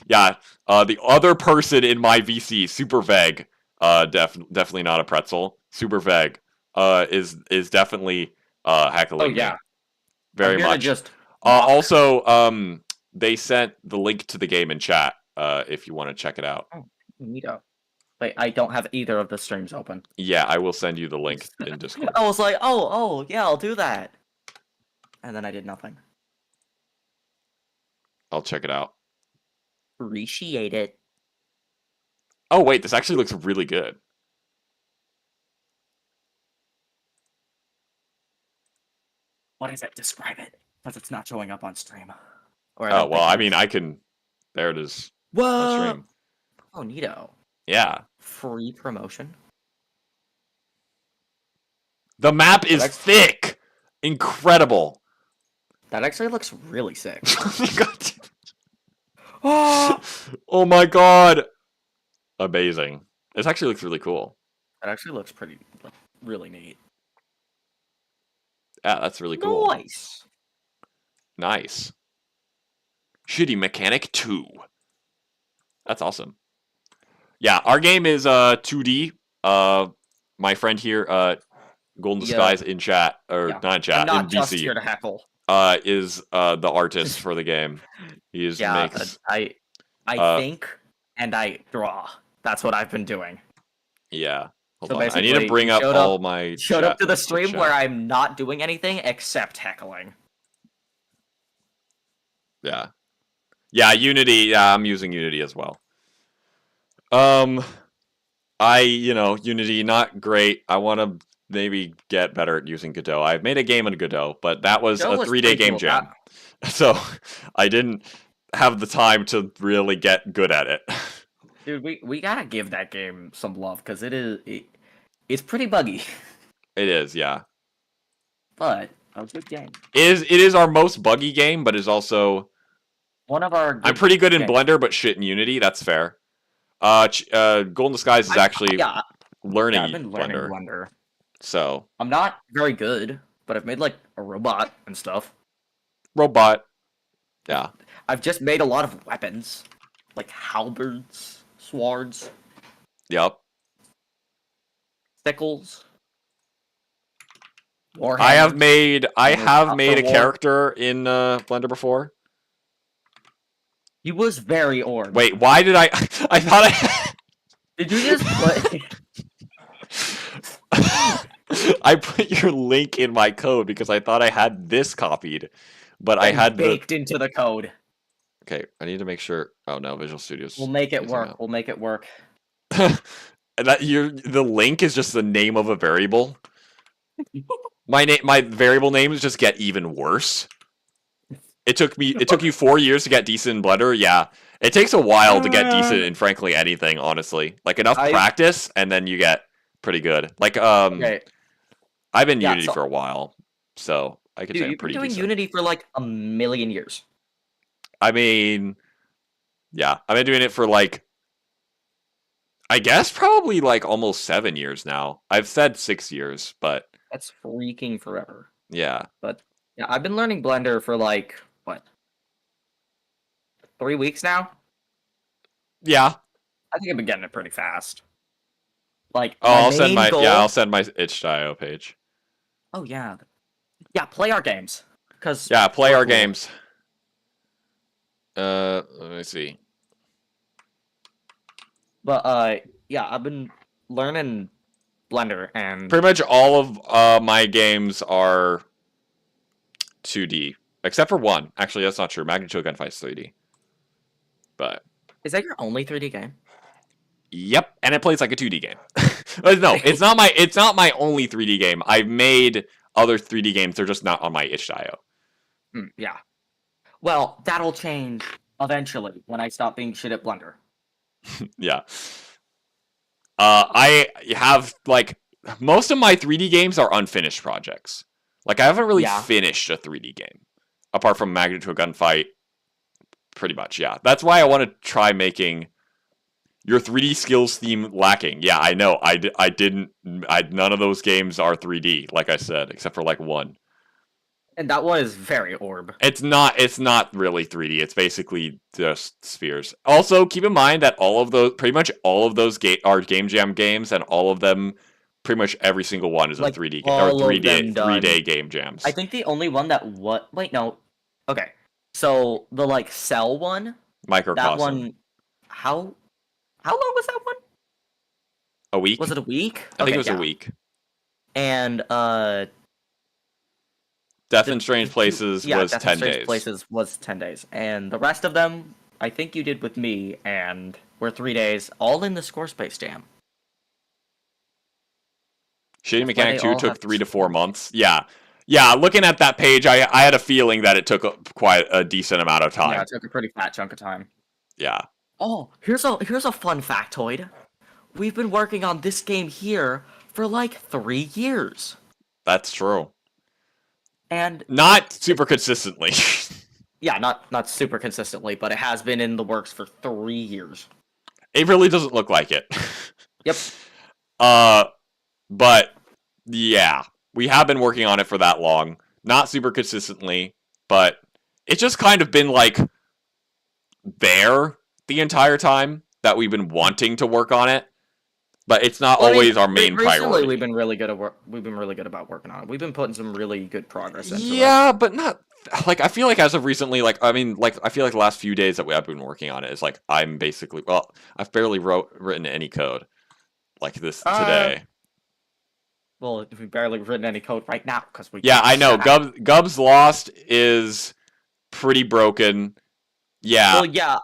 [SPEAKER 1] yeah. The other person in my VC, Super Veg, definitely not a pretzel. Super Veg, is definitely
[SPEAKER 2] Oh
[SPEAKER 1] heckling me
[SPEAKER 2] yeah, I'm
[SPEAKER 1] very
[SPEAKER 2] here to
[SPEAKER 1] much.
[SPEAKER 2] just mock.
[SPEAKER 1] Also, they sent the link to the game in chat. If you want to check it out.
[SPEAKER 2] Oh, neato. Wait, I don't have either of the streams open.
[SPEAKER 1] Yeah, I will send you the link in Discord.
[SPEAKER 2] I was like, oh, yeah, I'll do that. And then I did nothing.
[SPEAKER 1] I'll check it out.
[SPEAKER 2] Appreciate it.
[SPEAKER 1] Oh wait, this actually looks really good.
[SPEAKER 2] What is it? Describe it. Because it's not showing up on stream. Or I
[SPEAKER 1] Oh
[SPEAKER 2] don't
[SPEAKER 1] well,
[SPEAKER 2] think
[SPEAKER 1] I
[SPEAKER 2] it
[SPEAKER 1] mean,
[SPEAKER 2] is.
[SPEAKER 1] I can. There it is on
[SPEAKER 2] Whoa!
[SPEAKER 1] stream.
[SPEAKER 2] Oh, neato.
[SPEAKER 1] Yeah,
[SPEAKER 2] Free promotion.
[SPEAKER 1] the map
[SPEAKER 2] That,
[SPEAKER 1] is thick, incredible.
[SPEAKER 2] that actually looks really sick.
[SPEAKER 1] Oh
[SPEAKER 2] Oh!
[SPEAKER 1] oh my god, amazing! This actually looks really cool.
[SPEAKER 2] That actually looks pretty, like, really neat.
[SPEAKER 1] Yeah, that's really cool.
[SPEAKER 2] Nice.
[SPEAKER 1] Nice. Shitty Mechanic 2. That's awesome. Yeah, our game is 2D. My friend here, Golden
[SPEAKER 2] Yeah.
[SPEAKER 1] Skies in chat, or
[SPEAKER 2] Yeah.
[SPEAKER 1] not in
[SPEAKER 2] I'm
[SPEAKER 1] chat,
[SPEAKER 2] not
[SPEAKER 1] in
[SPEAKER 2] just
[SPEAKER 1] VC,
[SPEAKER 2] here to heckle.
[SPEAKER 1] is the artist for the game. He is
[SPEAKER 2] Yeah,
[SPEAKER 1] makes
[SPEAKER 2] I
[SPEAKER 1] uh
[SPEAKER 2] think and I draw. That's what I've been doing.
[SPEAKER 1] yeah. Hold
[SPEAKER 2] So
[SPEAKER 1] on, I need to
[SPEAKER 2] basically,
[SPEAKER 1] bring up
[SPEAKER 2] showed
[SPEAKER 1] all
[SPEAKER 2] up
[SPEAKER 1] my
[SPEAKER 2] showed up
[SPEAKER 1] chat.
[SPEAKER 2] to the stream
[SPEAKER 1] chat.
[SPEAKER 2] where I'm not doing anything except heckling.
[SPEAKER 1] Yeah, yeah, Unity. Yeah, I'm using Unity as well. Um, Unity not great. I want to maybe get better at using Godot. I've made a game in Godot, but that was
[SPEAKER 2] Joe
[SPEAKER 1] a
[SPEAKER 2] was
[SPEAKER 1] 3-day
[SPEAKER 2] pretty
[SPEAKER 1] game
[SPEAKER 2] cool.
[SPEAKER 1] jam, so I didn't have the time to really get good at it.
[SPEAKER 2] Dude, we gotta give that game some love because it's pretty buggy,
[SPEAKER 1] It is, yeah.
[SPEAKER 2] but a good game.
[SPEAKER 1] It is our most buggy game, but is also
[SPEAKER 2] One of our.
[SPEAKER 1] I'm pretty good in Blender, but shit in Unity. That's fair. Golden Disguise is actually
[SPEAKER 2] yeah,
[SPEAKER 1] learning
[SPEAKER 2] I've been learning
[SPEAKER 1] Blender,
[SPEAKER 2] Blender.
[SPEAKER 1] so
[SPEAKER 2] I'm not very good, but I've made like a robot and stuff.
[SPEAKER 1] robot. Yeah.
[SPEAKER 2] I've just made a lot of weapons, like halberds, swords,
[SPEAKER 1] Yep.
[SPEAKER 2] sickles.
[SPEAKER 1] I have made
[SPEAKER 2] Copper
[SPEAKER 1] a
[SPEAKER 2] War.
[SPEAKER 1] character in Blender before.
[SPEAKER 2] He was very orange.
[SPEAKER 1] Wait, why did I? I thought I.
[SPEAKER 2] Did you just put?
[SPEAKER 1] I put your link in my code because I thought I had this copied, but I had
[SPEAKER 2] baked into the code.
[SPEAKER 1] Okay, I need to make sure. Oh no, Visual Studios.
[SPEAKER 2] We'll make it
[SPEAKER 1] using
[SPEAKER 2] work.
[SPEAKER 1] that.
[SPEAKER 2] We'll make it work.
[SPEAKER 1] The link is just the name of a variable. My variable names just get even worse. It took you 4 years to get decent in Blender. Yeah, it takes a while to get decent in frankly anything. Honestly, like enough practice, and then you get pretty good. Like
[SPEAKER 2] Okay.
[SPEAKER 1] I've been Unity for a while, so I could say I'm pretty
[SPEAKER 2] you've been doing
[SPEAKER 1] decent.
[SPEAKER 2] Unity for like a million years.
[SPEAKER 1] I mean, yeah, I've been doing it for like, I guess probably like almost 7 years now. I've said 6 years, but
[SPEAKER 2] That's freaking forever.
[SPEAKER 1] yeah.
[SPEAKER 2] But yeah, I've been learning Blender for like what, 3 weeks now.
[SPEAKER 1] Yeah.
[SPEAKER 2] I think I've been getting it pretty fast. Like,
[SPEAKER 1] Oh, I'll send my
[SPEAKER 2] goal...
[SPEAKER 1] I'll send my itch.io page.
[SPEAKER 2] Oh yeah, play our games. Cause
[SPEAKER 1] play our games. Let me see.
[SPEAKER 2] But yeah, I've been learning Blender and
[SPEAKER 1] pretty much all of my games are 2D, except for one. Actually, that's not true. Magnitude Gunfight's 3D. But
[SPEAKER 2] is that your only 3D game?
[SPEAKER 1] Yep, and it plays like a 2D game. No, it's not my only 3D game. I've made other 3D games. They're just not on my itch.io.
[SPEAKER 2] Yeah. Well, that'll change eventually when I stop being shit at Blender.
[SPEAKER 1] Yeah. I have like most of my 3D games are unfinished projects. Like I haven't really finished a 3D game apart from Magnitude Gunfight. Pretty much, yeah. That's why I want to try making your 3D skills theme lacking. Yeah, I know. None of those games are 3D, like I said, except for like one.
[SPEAKER 2] And that one is very orb.
[SPEAKER 1] It's not really 3D. It's basically just spheres. Also, keep in mind that pretty much all of those are Game Jam games, and all of them, pretty much every single one is a
[SPEAKER 2] Like
[SPEAKER 1] 3D or
[SPEAKER 2] all of them
[SPEAKER 1] 3 day
[SPEAKER 2] done.
[SPEAKER 1] Game
[SPEAKER 2] I
[SPEAKER 1] Jams.
[SPEAKER 2] think the only one that what? Wait, no. Okay, so the like Cell one, that
[SPEAKER 1] Microcosm.
[SPEAKER 2] one, how how long was that one?
[SPEAKER 1] A week?
[SPEAKER 2] Was it a week?
[SPEAKER 1] I think it
[SPEAKER 2] Okay,
[SPEAKER 1] was a
[SPEAKER 2] yeah.
[SPEAKER 1] week.
[SPEAKER 2] And
[SPEAKER 1] Death
[SPEAKER 2] the
[SPEAKER 1] in Strange
[SPEAKER 2] two,
[SPEAKER 1] Places
[SPEAKER 2] yeah,
[SPEAKER 1] was
[SPEAKER 2] Death in
[SPEAKER 1] 10
[SPEAKER 2] Strange
[SPEAKER 1] days.
[SPEAKER 2] Places was 10 days, and the rest of them, I think you did with me, and were 3 days, all in the Squarespace Jam.
[SPEAKER 1] Shitty
[SPEAKER 2] That's why
[SPEAKER 1] Mechanic
[SPEAKER 2] they
[SPEAKER 1] 2
[SPEAKER 2] all have
[SPEAKER 1] took 3 to 4
[SPEAKER 2] Squarespace.
[SPEAKER 1] months. Yeah. Yeah, looking at that page, I had a feeling that it took quite a decent amount of
[SPEAKER 2] Yeah,
[SPEAKER 1] time.
[SPEAKER 2] it took a pretty fat chunk of time.
[SPEAKER 1] Yeah.
[SPEAKER 2] Oh, here's a fun factoid. We've been working on this game here for like 3 years,
[SPEAKER 1] That's true.
[SPEAKER 2] and
[SPEAKER 1] Not super consistently.
[SPEAKER 2] yeah, not super consistently, but it has been in the works for 3 years.
[SPEAKER 1] It really doesn't look like it.
[SPEAKER 2] Yep.
[SPEAKER 1] uh, but yeah, we have been working on it for that long. Not super consistently, but it's just kind of been like there the entire time that we've been wanting to work on it. But it's not
[SPEAKER 2] Well, I mean,
[SPEAKER 1] always our main
[SPEAKER 2] recently we've
[SPEAKER 1] priority.
[SPEAKER 2] been really good at work. We've been really good about working on it. We've been putting some really good progress into it.
[SPEAKER 1] Yeah, but not like I feel like as of recently, like I mean, like I feel like the last few days that we have been working on it is like I'm basically I've barely written any code like this
[SPEAKER 2] Uh,
[SPEAKER 1] today.
[SPEAKER 2] well, we've barely written any code right now because we
[SPEAKER 1] Yeah,
[SPEAKER 2] can't
[SPEAKER 1] I know.
[SPEAKER 2] shut up.
[SPEAKER 1] Gub's Lost is pretty broken. Yeah,
[SPEAKER 2] Well, yeah,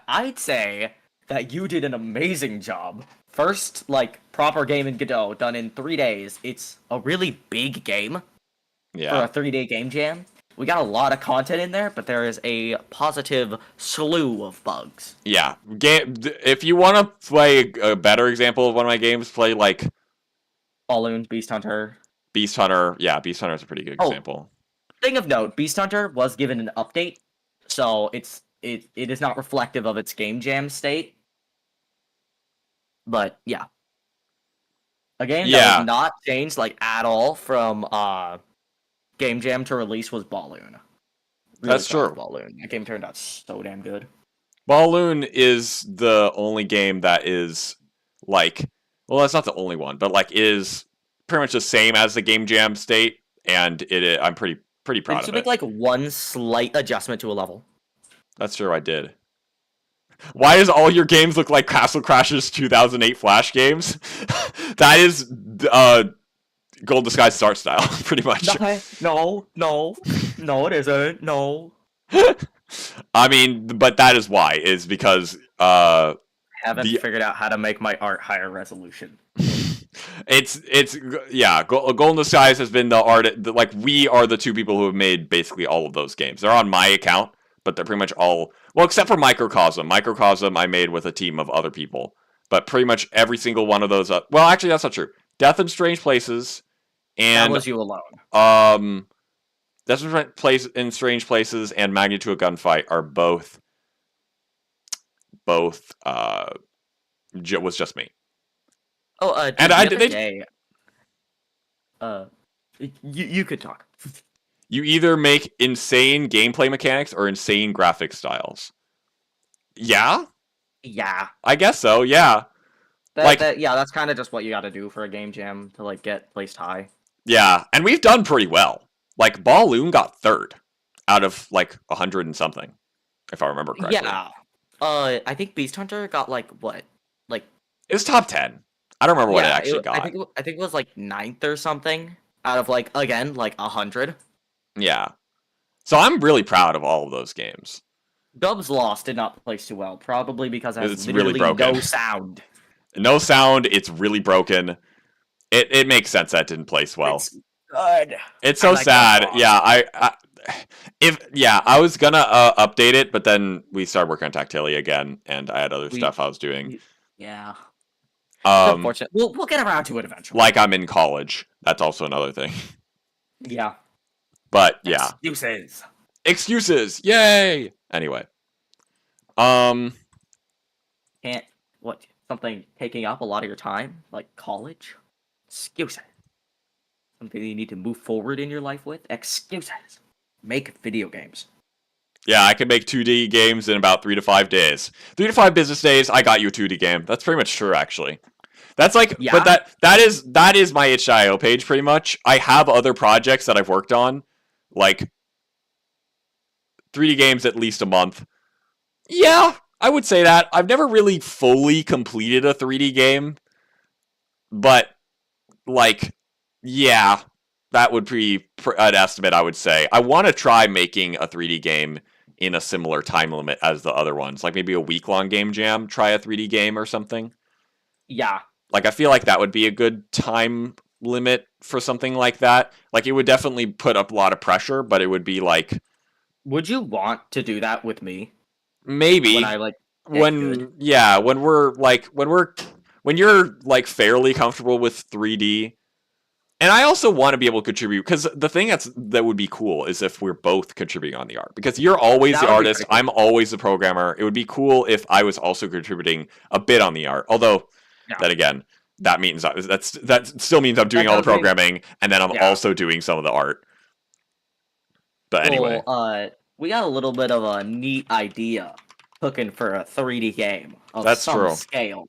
[SPEAKER 2] I'd say that you did an amazing job. First, like proper game in Godot done in 3 days. It's a really big game for
[SPEAKER 1] yeah,
[SPEAKER 2] a 3 day game jam. We got a lot of content in there, but there is a positive slew of bugs.
[SPEAKER 1] yeah. If you want to play a better example of one of my games, play like
[SPEAKER 2] Balloon, Beast Hunter.
[SPEAKER 1] Beast Hunter. Yeah, Beast Hunter is a pretty good
[SPEAKER 2] Oh,
[SPEAKER 1] example.
[SPEAKER 2] thing of note, Beast Hunter was given an update, so it is not reflective of its game jam state. But yeah, a game that was
[SPEAKER 1] Yeah,
[SPEAKER 2] not changed like at all from game jam to release was Balloon. Really
[SPEAKER 1] that's
[SPEAKER 2] proud of
[SPEAKER 1] true.
[SPEAKER 2] Balloon. That game turned out so damn good.
[SPEAKER 1] Balloon is the only game that is like, well, that's not the only one, but like is pretty much the same as the Game Jam state, and I'm pretty
[SPEAKER 2] They
[SPEAKER 1] proud
[SPEAKER 2] just
[SPEAKER 1] of
[SPEAKER 2] make
[SPEAKER 1] it.
[SPEAKER 2] like one slight adjustment to a level.
[SPEAKER 1] That's true, I did. Why does all your games look like Castle Crashers 2008 Flash games? That is Gold Disguise art style, pretty much.
[SPEAKER 2] No, it isn't. No.
[SPEAKER 1] I mean, but that is why is because
[SPEAKER 2] Haven't
[SPEAKER 1] the
[SPEAKER 2] figured out how to make my art higher resolution.
[SPEAKER 1] it's yeah. Golden Skies has been the art. Like we are the two people who have made basically all of those games. They're on my account, but they're pretty much all well except for Microcosm. Microcosm I made with a team of other people, but pretty much every single one of those. Well, actually, that's not true. Death in Strange Places
[SPEAKER 2] That
[SPEAKER 1] and
[SPEAKER 2] was you alone.
[SPEAKER 1] um, Death in Strange Places and Magnitude of Gunfight are both was just me.
[SPEAKER 2] Oh,
[SPEAKER 1] And
[SPEAKER 2] dude, the other day, uh, you could talk.
[SPEAKER 1] you either make insane gameplay mechanics or insane graphic styles. Yeah,
[SPEAKER 2] Yeah,
[SPEAKER 1] I guess so. Yeah, like
[SPEAKER 2] yeah, that's kind of just what you got to do for a game jam to like get placed high.
[SPEAKER 1] yeah, and we've done pretty well. Like Balloon got third out of like 100 and something, if I remember correctly.
[SPEAKER 2] Yeah. I think Beast Hunter got like what, like
[SPEAKER 1] It was top 10. I don't remember what it
[SPEAKER 2] yeah,
[SPEAKER 1] actually got.
[SPEAKER 2] I think it was like ninth or something out of like again like 100.
[SPEAKER 1] Yeah, so I'm really proud of all of those games.
[SPEAKER 2] Dubs Lost did not place too well, probably because it has
[SPEAKER 1] It's really
[SPEAKER 2] literally
[SPEAKER 1] broken.
[SPEAKER 2] no sound.
[SPEAKER 1] No sound. It's really broken. It makes sense that didn't place well.
[SPEAKER 2] It's good.
[SPEAKER 1] It's
[SPEAKER 2] I
[SPEAKER 1] so
[SPEAKER 2] like Dubs
[SPEAKER 1] sad.
[SPEAKER 2] Lost.
[SPEAKER 1] Yeah, I was gonna update it, but then we started working on Tactalia again, and I had other stuff I was doing.
[SPEAKER 2] Yeah. It's
[SPEAKER 1] Um,
[SPEAKER 2] unfortunate. We'll get around to it eventually.
[SPEAKER 1] like I'm in college. That's also another thing.
[SPEAKER 2] Yeah.
[SPEAKER 1] But yeah,
[SPEAKER 2] Excuses.
[SPEAKER 1] excuses. Yay. Anyway, um,
[SPEAKER 2] Can't what something taking up a lot of your time, like college? Excuses. Something you need to move forward in your life with? Excuses. Make video games.
[SPEAKER 1] Yeah, I can make 2D games in about 3 to 5 days. 3 to 5 business days, I got you a 2D game. That's pretty much true, actually. That's like, but
[SPEAKER 2] Yeah.
[SPEAKER 1] that is my itch.io page pretty much. I have other projects that I've worked on, like 3D games at least a month. Yeah, I would say that. I've never really fully completed a 3D game, but like, yeah, that would be an estimate. I would say I want to try making a 3D game in a similar time limit as the other ones, like maybe a week-long game jam. Try a 3D game or something.
[SPEAKER 2] Yeah.
[SPEAKER 1] Like I feel like that would be a good time limit for something like that. Like it would definitely put up a lot of pressure, but it would be like
[SPEAKER 2] Would you want to do that with me when
[SPEAKER 1] maybe
[SPEAKER 2] I like get good?
[SPEAKER 1] when yeah, when you're like fairly comfortable with 3D. And I also want to be able to contribute because the thing that would be cool is if we're both contributing on the art because you're always
[SPEAKER 2] That
[SPEAKER 1] the
[SPEAKER 2] would be
[SPEAKER 1] artist,
[SPEAKER 2] pretty cool.
[SPEAKER 1] I'm always the programmer. It would be cool if I was also contributing a bit on the art. Although,
[SPEAKER 2] Yeah.
[SPEAKER 1] then again, that means that still means I'm doing
[SPEAKER 2] That
[SPEAKER 1] all the
[SPEAKER 2] does mean
[SPEAKER 1] programming and then I'm
[SPEAKER 2] yeah.
[SPEAKER 1] also doing some of the art. But anyway,
[SPEAKER 2] Well, we got a little bit of a neat idea cooking for a 3D game of
[SPEAKER 1] that's
[SPEAKER 2] some
[SPEAKER 1] true.
[SPEAKER 2] scale.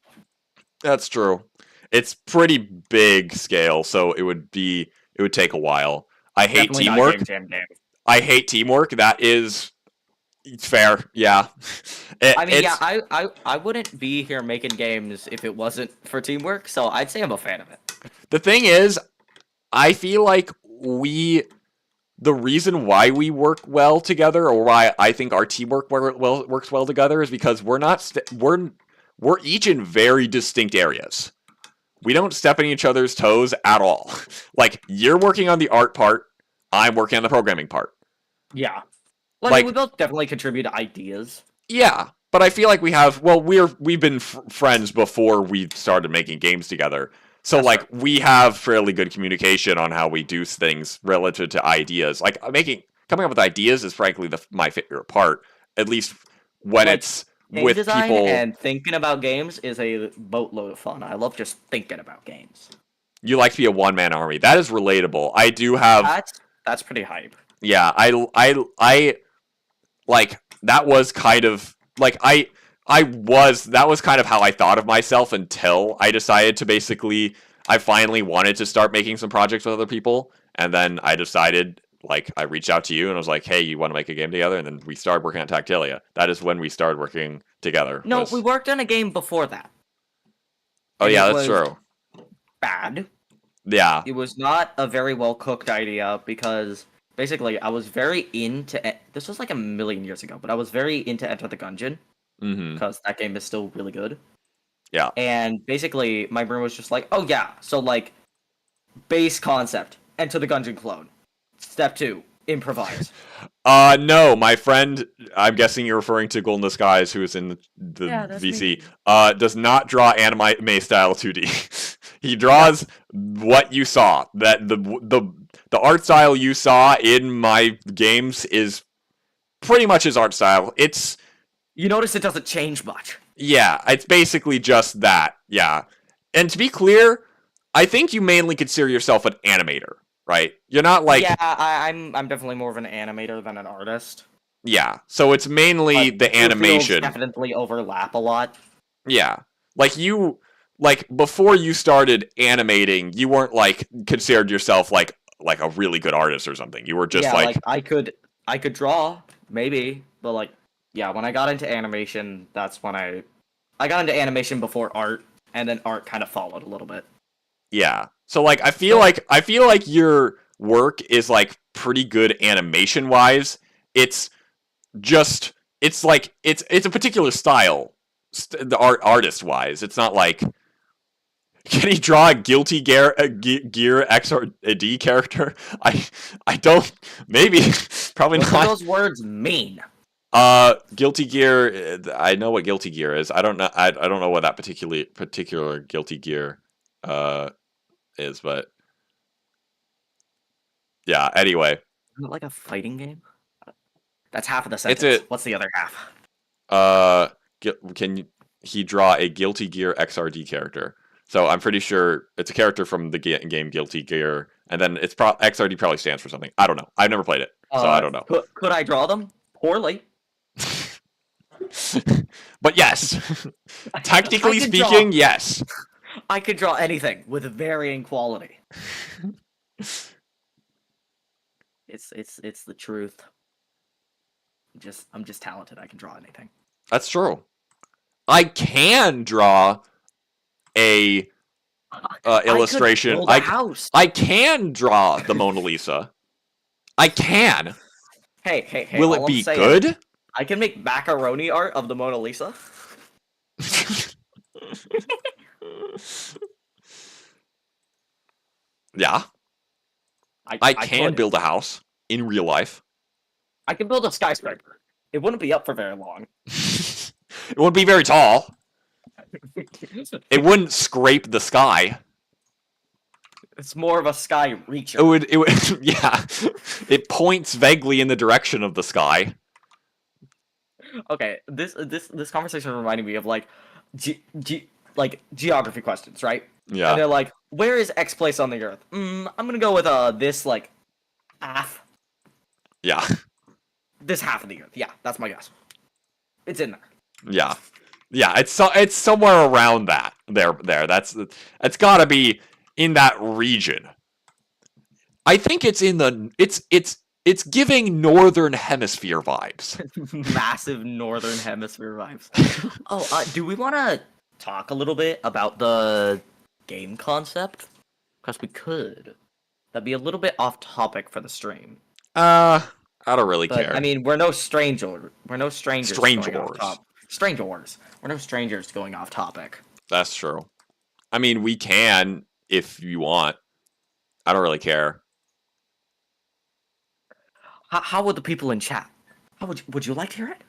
[SPEAKER 1] That's true. It's pretty big scale, so it would take a while. I hate
[SPEAKER 2] Definitely not a
[SPEAKER 1] teamwork.
[SPEAKER 2] game jam game.
[SPEAKER 1] I hate teamwork. That is fair. Yeah.
[SPEAKER 2] I mean, yeah,
[SPEAKER 1] It's
[SPEAKER 2] I wouldn't be here making games if it wasn't for teamwork, so I'd say I'm a fan of it.
[SPEAKER 1] the thing is, I feel like the reason why we work well together, or why I think our teamwork works well together, is because we're each in very distinct areas. We don't step on each other's toes at all. Like you're working on the art part, I'm working on the programming part.
[SPEAKER 2] Yeah. Well, I mean, we
[SPEAKER 1] Like
[SPEAKER 2] both definitely contribute ideas.
[SPEAKER 1] yeah, but I feel like we've been friends before we started making games together. So
[SPEAKER 2] That's
[SPEAKER 1] like
[SPEAKER 2] true.
[SPEAKER 1] we have fairly good communication on how we do things relative to ideas. Like coming up with ideas is frankly my favorite part. At least when
[SPEAKER 2] Like,
[SPEAKER 1] it's
[SPEAKER 2] game
[SPEAKER 1] with
[SPEAKER 2] design
[SPEAKER 1] people
[SPEAKER 2] and thinking about games is a boatload of fun. I love just thinking about games.
[SPEAKER 1] you like to be a one-man army. That is relatable. I do have
[SPEAKER 2] That's pretty hype.
[SPEAKER 1] yeah, I like that was kind of like I was that was kind of how I thought of myself until I decided to basically I finally wanted to start making some projects with other people and then I decided like I reached out to you and I was like, "Hey, you want to make a game together?" And then we started working on Tactalia. That is when we started working together.
[SPEAKER 2] No, we worked on a game before that.
[SPEAKER 1] Oh
[SPEAKER 2] And
[SPEAKER 1] yeah,
[SPEAKER 2] it
[SPEAKER 1] that's
[SPEAKER 2] was
[SPEAKER 1] true.
[SPEAKER 2] bad.
[SPEAKER 1] Yeah.
[SPEAKER 2] It was not a very well cooked idea because basically I was very into this was like a million years ago, but I was very into Enter the Gungeon
[SPEAKER 1] Mhm.
[SPEAKER 2] because that game is still really good.
[SPEAKER 1] Yeah.
[SPEAKER 2] And basically my brain was just like, oh yeah, so like base concept, Enter the Gungeon clone. Step 2, improvise.
[SPEAKER 1] No, my friend, I'm guessing you're referring to Golden Skies, who is in the
[SPEAKER 2] Yeah, that's
[SPEAKER 1] VC,
[SPEAKER 2] me.
[SPEAKER 1] does not draw anime style 2D. He draws what you saw. That the art style you saw in my games is pretty much his art style. It's
[SPEAKER 2] You notice it doesn't change much.
[SPEAKER 1] yeah, it's basically just that. Yeah. And to be clear, I think you mainly consider yourself an animator, right? You're not like
[SPEAKER 2] Yeah, I'm definitely more of an animator than an artist.
[SPEAKER 1] yeah. So it's mainly
[SPEAKER 2] But
[SPEAKER 1] the
[SPEAKER 2] your fields
[SPEAKER 1] animation.
[SPEAKER 2] definitely overlap a lot.
[SPEAKER 1] Yeah. Like before you started animating, you weren't like considered yourself like a really good artist or something. You were just
[SPEAKER 2] Yeah,
[SPEAKER 1] like
[SPEAKER 2] like I could draw, maybe, but like yeah, when I got into animation, that's when I got into animation before art, and then art kind of followed a little bit.
[SPEAKER 1] yeah. So like
[SPEAKER 2] So
[SPEAKER 1] I feel like your work is like pretty good animation wise. It's just it's a particular style the artist wise. It's not like can he draw a Guilty Gear X or a D character? I don't. Maybe probably
[SPEAKER 2] what do
[SPEAKER 1] not.
[SPEAKER 2] those words mean?
[SPEAKER 1] Guilty Gear. I know what Guilty Gear is. I don't know. I don't know what that particular Guilty Gear uh is, but yeah. Anyway,
[SPEAKER 2] Isn't it like a fighting game? That's half of the
[SPEAKER 1] it's
[SPEAKER 2] sentence.
[SPEAKER 1] a
[SPEAKER 2] What's the other half?
[SPEAKER 1] uh. Can he draw a Guilty Gear XRD character? So I'm pretty sure it's a character from the game Guilty Gear, and then it's XRD probably stands for something. I don't know. I've never played it, so I don't know.
[SPEAKER 2] Could I draw them? Poorly.
[SPEAKER 1] But yes, technically speaking, yes.
[SPEAKER 2] I could draw anything with varying quality. It's the truth. I'm just talented. I can draw anything.
[SPEAKER 1] That's true. I can draw a illustration. I can draw the Mona Lisa. I can.
[SPEAKER 2] Hey.
[SPEAKER 1] Will it be good?
[SPEAKER 2] I can make macaroni art of the Mona Lisa.
[SPEAKER 1] Yeah. I can build a house in real life.
[SPEAKER 2] I can build a skyscraper. It wouldn't be up for very long.
[SPEAKER 1] It wouldn't be very tall. It wouldn't scrape the sky.
[SPEAKER 2] It's more of a sky reacher.
[SPEAKER 1] It would yeah. It points vaguely in the direction of the sky.
[SPEAKER 2] Okay, this conversation reminded me of like geography questions, right?
[SPEAKER 1] Yeah.
[SPEAKER 2] And they're like, where is X place on the Earth? I'm gonna go with this like half.
[SPEAKER 1] Yeah.
[SPEAKER 2] This half of the Earth. Yeah, that's my guess. It's in there.
[SPEAKER 1] Yeah. Yeah, it's somewhere around that. There. It's got to be in that region. I think it's in the it's giving northern hemisphere vibes.
[SPEAKER 2] Massive northern hemisphere vibes. Oh, do we want to talk a little bit about the game concept? Because we could. That'd be a little bit off topic for the stream.
[SPEAKER 1] I don't really care.
[SPEAKER 2] I mean, we're no stranger. We're no strangers.
[SPEAKER 1] Strangers.
[SPEAKER 2] We're no strangers going off topic.
[SPEAKER 1] That's true. I mean, we can if you want. I don't really care.
[SPEAKER 2] How would the people in chat? Would you like to hear it?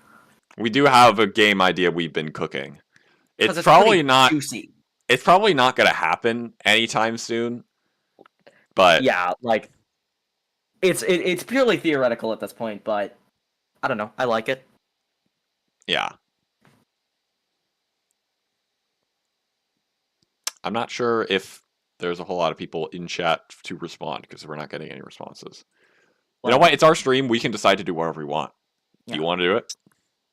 [SPEAKER 1] We do have a game idea we've been cooking. It's probably not
[SPEAKER 2] juicy.
[SPEAKER 1] It's probably not going to happen anytime soon. But
[SPEAKER 2] yeah, like it's purely theoretical at this point, but I don't know. I like it.
[SPEAKER 1] Yeah. I'm not sure if there's a whole lot of people in chat to respond because we're not getting any responses. Well, you know what? It's our stream. We can decide to do whatever we want. Do you want to do it?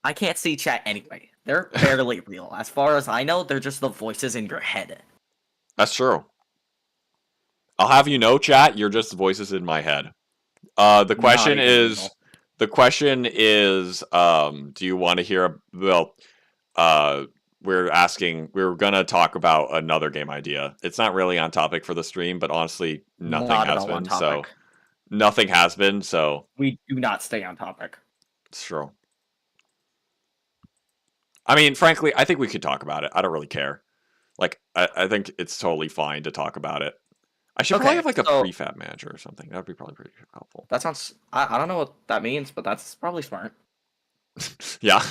[SPEAKER 2] I can't see chat anyway. They're barely real. As far as I know, they're just the voices in your head.
[SPEAKER 1] That's true. I'll have you know, chat, you're just voices in my head. The question is, do you want to hear? Well, we're gonna talk about another game idea. It's not really on topic for the stream, but honestly, nothing has been. So nothing has been. So
[SPEAKER 2] we do not stay on topic.
[SPEAKER 1] It's true. I mean, frankly, I think we could talk about it. I don't really care. Like, I think it's totally fine to talk about it. I should probably have like a prefab manager or something. That would be probably pretty helpful.
[SPEAKER 2] That sounds. I don't know what that means, but that's probably smart.
[SPEAKER 1] Yeah.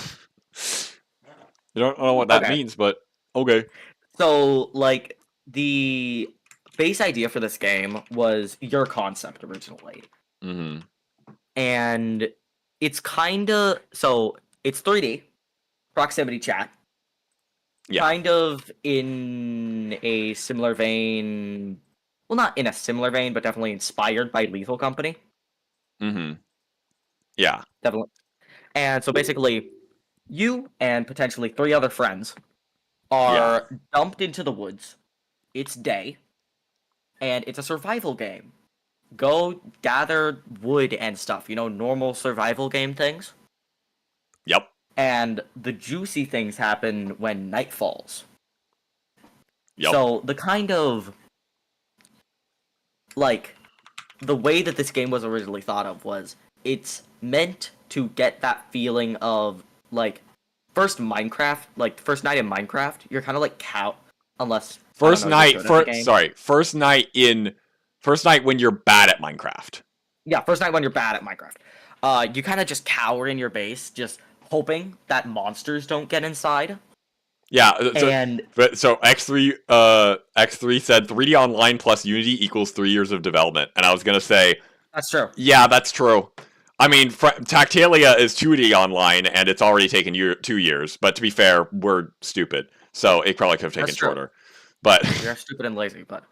[SPEAKER 1] You don't know what that means, but okay.
[SPEAKER 2] So, like, the base idea for this game was your concept originally.
[SPEAKER 1] Mm-hmm.
[SPEAKER 2] And it's kind of... So, it's 3D. Proximity chat. Yeah. Kind of in a similar vein... Well, not in a similar vein, but definitely inspired by Lethal Company.
[SPEAKER 1] Mm-hmm. Yeah.
[SPEAKER 2] Definitely. And so, basically... You and potentially 3 other friends are dumped into the woods. It's day. And it's a survival game. Go gather wood and stuff. You know, normal survival game things.
[SPEAKER 1] Yep.
[SPEAKER 2] And the juicy things happen when night falls.
[SPEAKER 1] Yep.
[SPEAKER 2] So, the kind of... Like, the way that this game was originally thought of was... It's meant to get that feeling of... Like, first Minecraft, like, first night in Minecraft, you're kind of like cow, unless...
[SPEAKER 1] First night when you're bad at Minecraft.
[SPEAKER 2] Yeah, first night when you're bad at Minecraft. You kind of just cower in your base, just hoping that monsters don't get inside.
[SPEAKER 1] Yeah, so X3 said 3D Online plus Unity equals 3 years of development, and I was gonna say...
[SPEAKER 2] That's true.
[SPEAKER 1] Yeah, that's true. I mean, Tactalia is 2D online, and it's already taken 2 years. But to be fair, we're stupid, so it probably could have taken shorter. But
[SPEAKER 2] You're stupid and lazy, but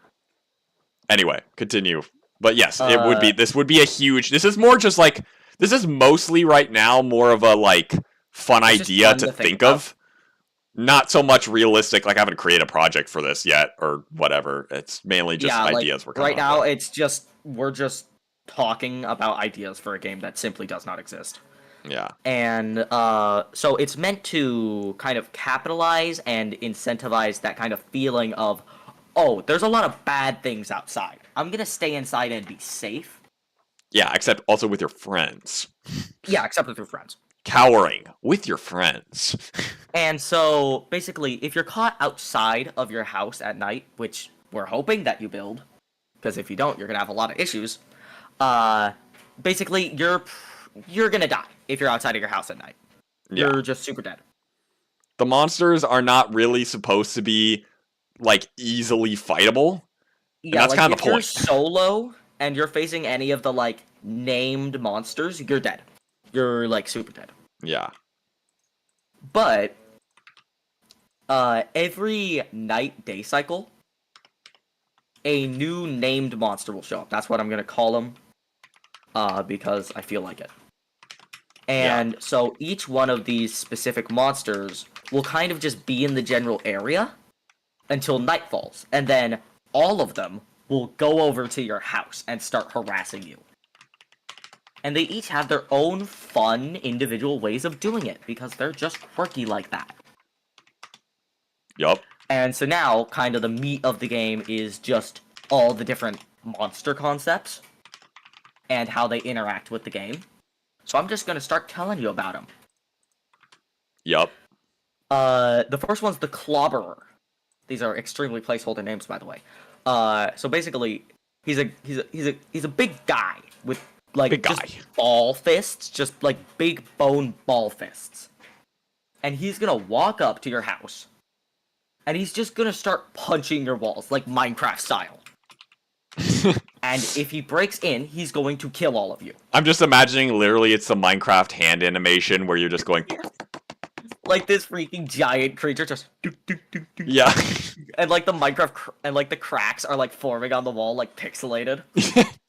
[SPEAKER 1] anyway, continue. But yes, it would be.
[SPEAKER 2] uh,
[SPEAKER 1] This would be a huge. This is more just like. This is mostly right now more of a like fun
[SPEAKER 2] it's just
[SPEAKER 1] idea
[SPEAKER 2] fun
[SPEAKER 1] to
[SPEAKER 2] to think
[SPEAKER 1] think
[SPEAKER 2] about.
[SPEAKER 1] of. Not so much realistic. Like I haven't created a project for this yet or whatever. It's mainly just
[SPEAKER 2] Yeah, like
[SPEAKER 1] ideas we're coming
[SPEAKER 2] right
[SPEAKER 1] up
[SPEAKER 2] now,
[SPEAKER 1] with.
[SPEAKER 2] we're just talking about ideas for a game that simply does not exist.
[SPEAKER 1] Yeah.
[SPEAKER 2] And so it's meant to kind of capitalize and incentivize that kind of feeling of, oh, there's a lot of bad things outside. I'm gonna stay inside and be safe.
[SPEAKER 1] Yeah. Except also with your friends.
[SPEAKER 2] Yeah, except with your friends.
[SPEAKER 1] Cowering with your friends.
[SPEAKER 2] And so basically, if you're caught outside of your house at night, which we're hoping that you build, because if you don't, you're gonna have a lot of issues. Uh, basically, you're gonna die if you're outside of your house at night.
[SPEAKER 1] Yeah.
[SPEAKER 2] You're just super dead.
[SPEAKER 1] The monsters are not really supposed to be like easily fightable. And
[SPEAKER 2] Yeah,
[SPEAKER 1] that's
[SPEAKER 2] like
[SPEAKER 1] kind of
[SPEAKER 2] if
[SPEAKER 1] the
[SPEAKER 2] you're
[SPEAKER 1] point.
[SPEAKER 2] solo and you're facing any of the like named monsters, you're dead. You're like super dead.
[SPEAKER 1] Yeah.
[SPEAKER 2] But every night day cycle, a new named monster will show up. That's what I'm gonna call them. Because I feel like it. And so each one of these specific monsters will kind of just be in the general area until night falls. And then all of them will go over to your house and start harassing you. And they each have their own fun individual ways of doing it because they're just quirky like that.
[SPEAKER 1] Yup.
[SPEAKER 2] And so now, kind of the meat of the game is just all the different monster concepts and how they interact with the game. So I'm just going to start telling you about them.
[SPEAKER 1] Yup.
[SPEAKER 2] The first one's the Clobberer. These are extremely placeholder names, by the way. So basically, he's a big guy with like
[SPEAKER 1] Big guy.
[SPEAKER 2] just ball fists, just like big bone ball fists. And he's gonna walk up to your house, and he's just gonna start punching your walls like Minecraft style. And if he breaks in, he's going to kill all of you.
[SPEAKER 1] I'm just imagining literally it's the Minecraft hand animation where you're just going.
[SPEAKER 2] Like this freaking giant creature just
[SPEAKER 1] Yeah.
[SPEAKER 2] and like the Minecraft and like the cracks are like forming on the wall like pixelated.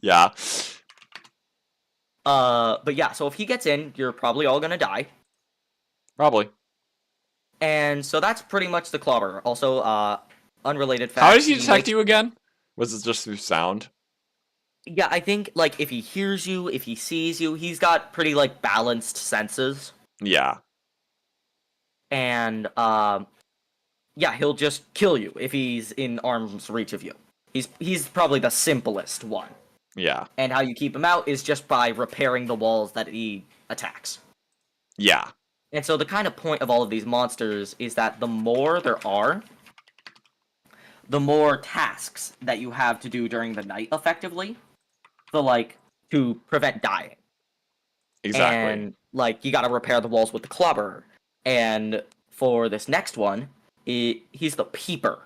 [SPEAKER 1] Yeah.
[SPEAKER 2] But yeah, so if he gets in, you're probably all gonna die.
[SPEAKER 1] Probably.
[SPEAKER 2] And so that's pretty much the Clobber. Also, unrelated fact.
[SPEAKER 1] How does he detect you again? Was it just through sound?
[SPEAKER 2] Yeah, I think like if he hears you, if he sees you, he's got pretty like balanced senses.
[SPEAKER 1] Yeah.
[SPEAKER 2] And yeah, he'll just kill you if he's in arm's reach of you. He's probably the simplest one.
[SPEAKER 1] Yeah.
[SPEAKER 2] And how you keep him out is just by repairing the walls that he attacks.
[SPEAKER 1] Yeah.
[SPEAKER 2] And so the kind of point of all of these monsters is that the more there are, the more tasks that you have to do during the night effectively, to prevent dying.
[SPEAKER 1] Exactly.
[SPEAKER 2] And like you gotta repair the walls with the Clobber. And for this next one, he's the Peeper.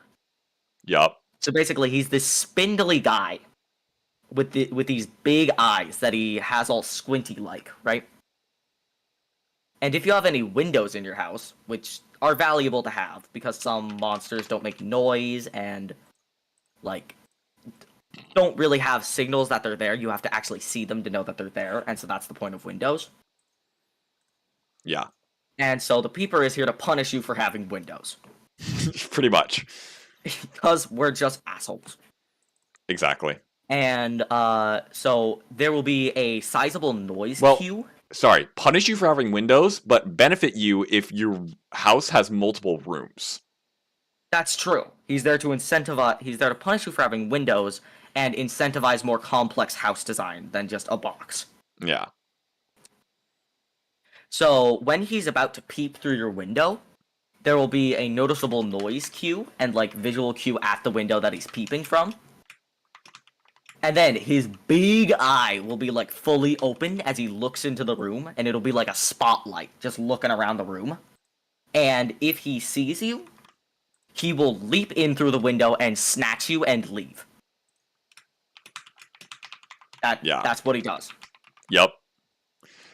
[SPEAKER 1] Yup.
[SPEAKER 2] So basically he's this spindly guy with these big eyes that he has all squinty like, right? And if you have any windows in your house, which are valuable to have because some monsters don't make noise and like don't really have signals that they're there, you have to actually see them to know that they're there, and so that's the point of windows.
[SPEAKER 1] Yeah.
[SPEAKER 2] And so the Peeper is here to punish you for having windows.
[SPEAKER 1] Pretty much.
[SPEAKER 2] Because we're just assholes.
[SPEAKER 1] Exactly.
[SPEAKER 2] And so there will be a sizable noise cue.
[SPEAKER 1] Sorry, punish you for having windows, but benefit you if your house has multiple rooms.
[SPEAKER 2] That's true. He's there to incentivize. He's there to punish you for having windows and incentivize more complex house design than just a box.
[SPEAKER 1] Yeah.
[SPEAKER 2] So when he's about to peep through your window, there will be a noticeable noise cue and like visual cue at the window that he's peeping from. And then his big eye will be like fully open as he looks into the room, and it'll be like a spotlight just looking around the room. And if he sees you, he will leap in through the window and snatch you and leave. That's what he does.
[SPEAKER 1] Yep.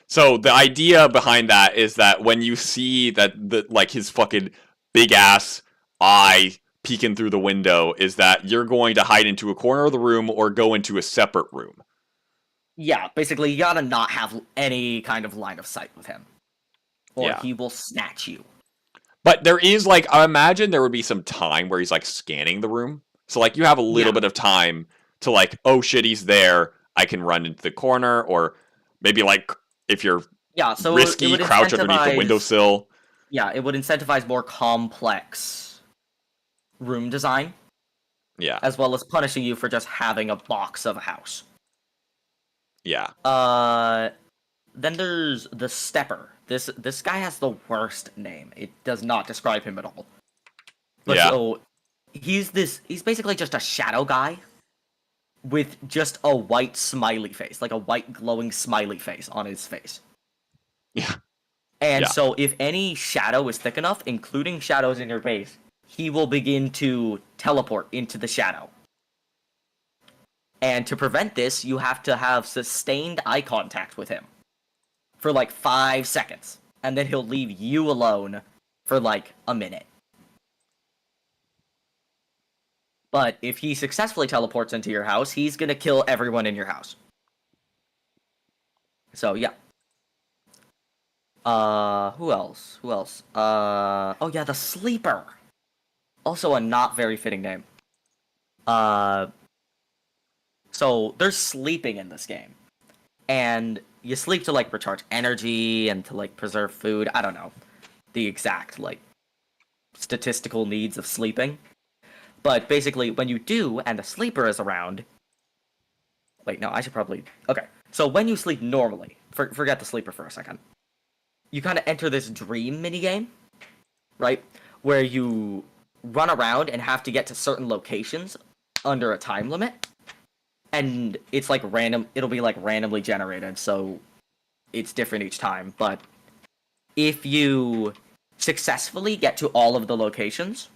[SPEAKER 1] So the idea behind that is that when you see that his fucking big ass eye peeking through the window is that you're going to hide into a corner of the room or go into a separate room.
[SPEAKER 2] Yeah, basically, you gotta not have any kind of line of sight with him, or
[SPEAKER 1] Yeah.
[SPEAKER 2] he will snatch you.
[SPEAKER 1] But there is, like, I imagine there would be some time where he's, like, scanning the room. So, like, you have a little bit of time to, like, oh shit, he's there. I can run into the corner, or maybe, like, if you're
[SPEAKER 2] So
[SPEAKER 1] risky,
[SPEAKER 2] it would
[SPEAKER 1] crouch underneath the windowsill.
[SPEAKER 2] Yeah, it would incentivize more complex room design.
[SPEAKER 1] Yeah.
[SPEAKER 2] As well as punishing you for just having a box of a house.
[SPEAKER 1] Yeah.
[SPEAKER 2] Then there's the Stepper. This guy has the worst name. It does not describe him at all. But
[SPEAKER 1] yeah.
[SPEAKER 2] so he's basically just a shadow guy with just a white smiley face, like a white glowing smiley face on his face.
[SPEAKER 1] Yeah.
[SPEAKER 2] And so if any shadow is thick enough, including shadows in your base, he will begin to teleport into the shadow. And to prevent this, you have to have sustained eye contact with him for like 5 seconds. And then he'll leave you alone for like a minute. But if he successfully teleports into your house, he's gonna kill everyone in your house. So, yeah. Who else? Oh yeah, the Sleeper. Also a not very fitting name. So there's sleeping in this game. And you sleep to, like, recharge energy and to, like, preserve food. I don't know the exact, like, statistical needs of sleeping. But basically, when you do, and the Sleeper is around... Wait, no, I should probably... Okay, so when you sleep normally, forget the Sleeper for a second. You kind of enter this dream minigame, right? Where you run around and have to get to certain locations under a time limit. And it's like random, it'll be like randomly generated, so it's different each time. But if you successfully get to all of the locations,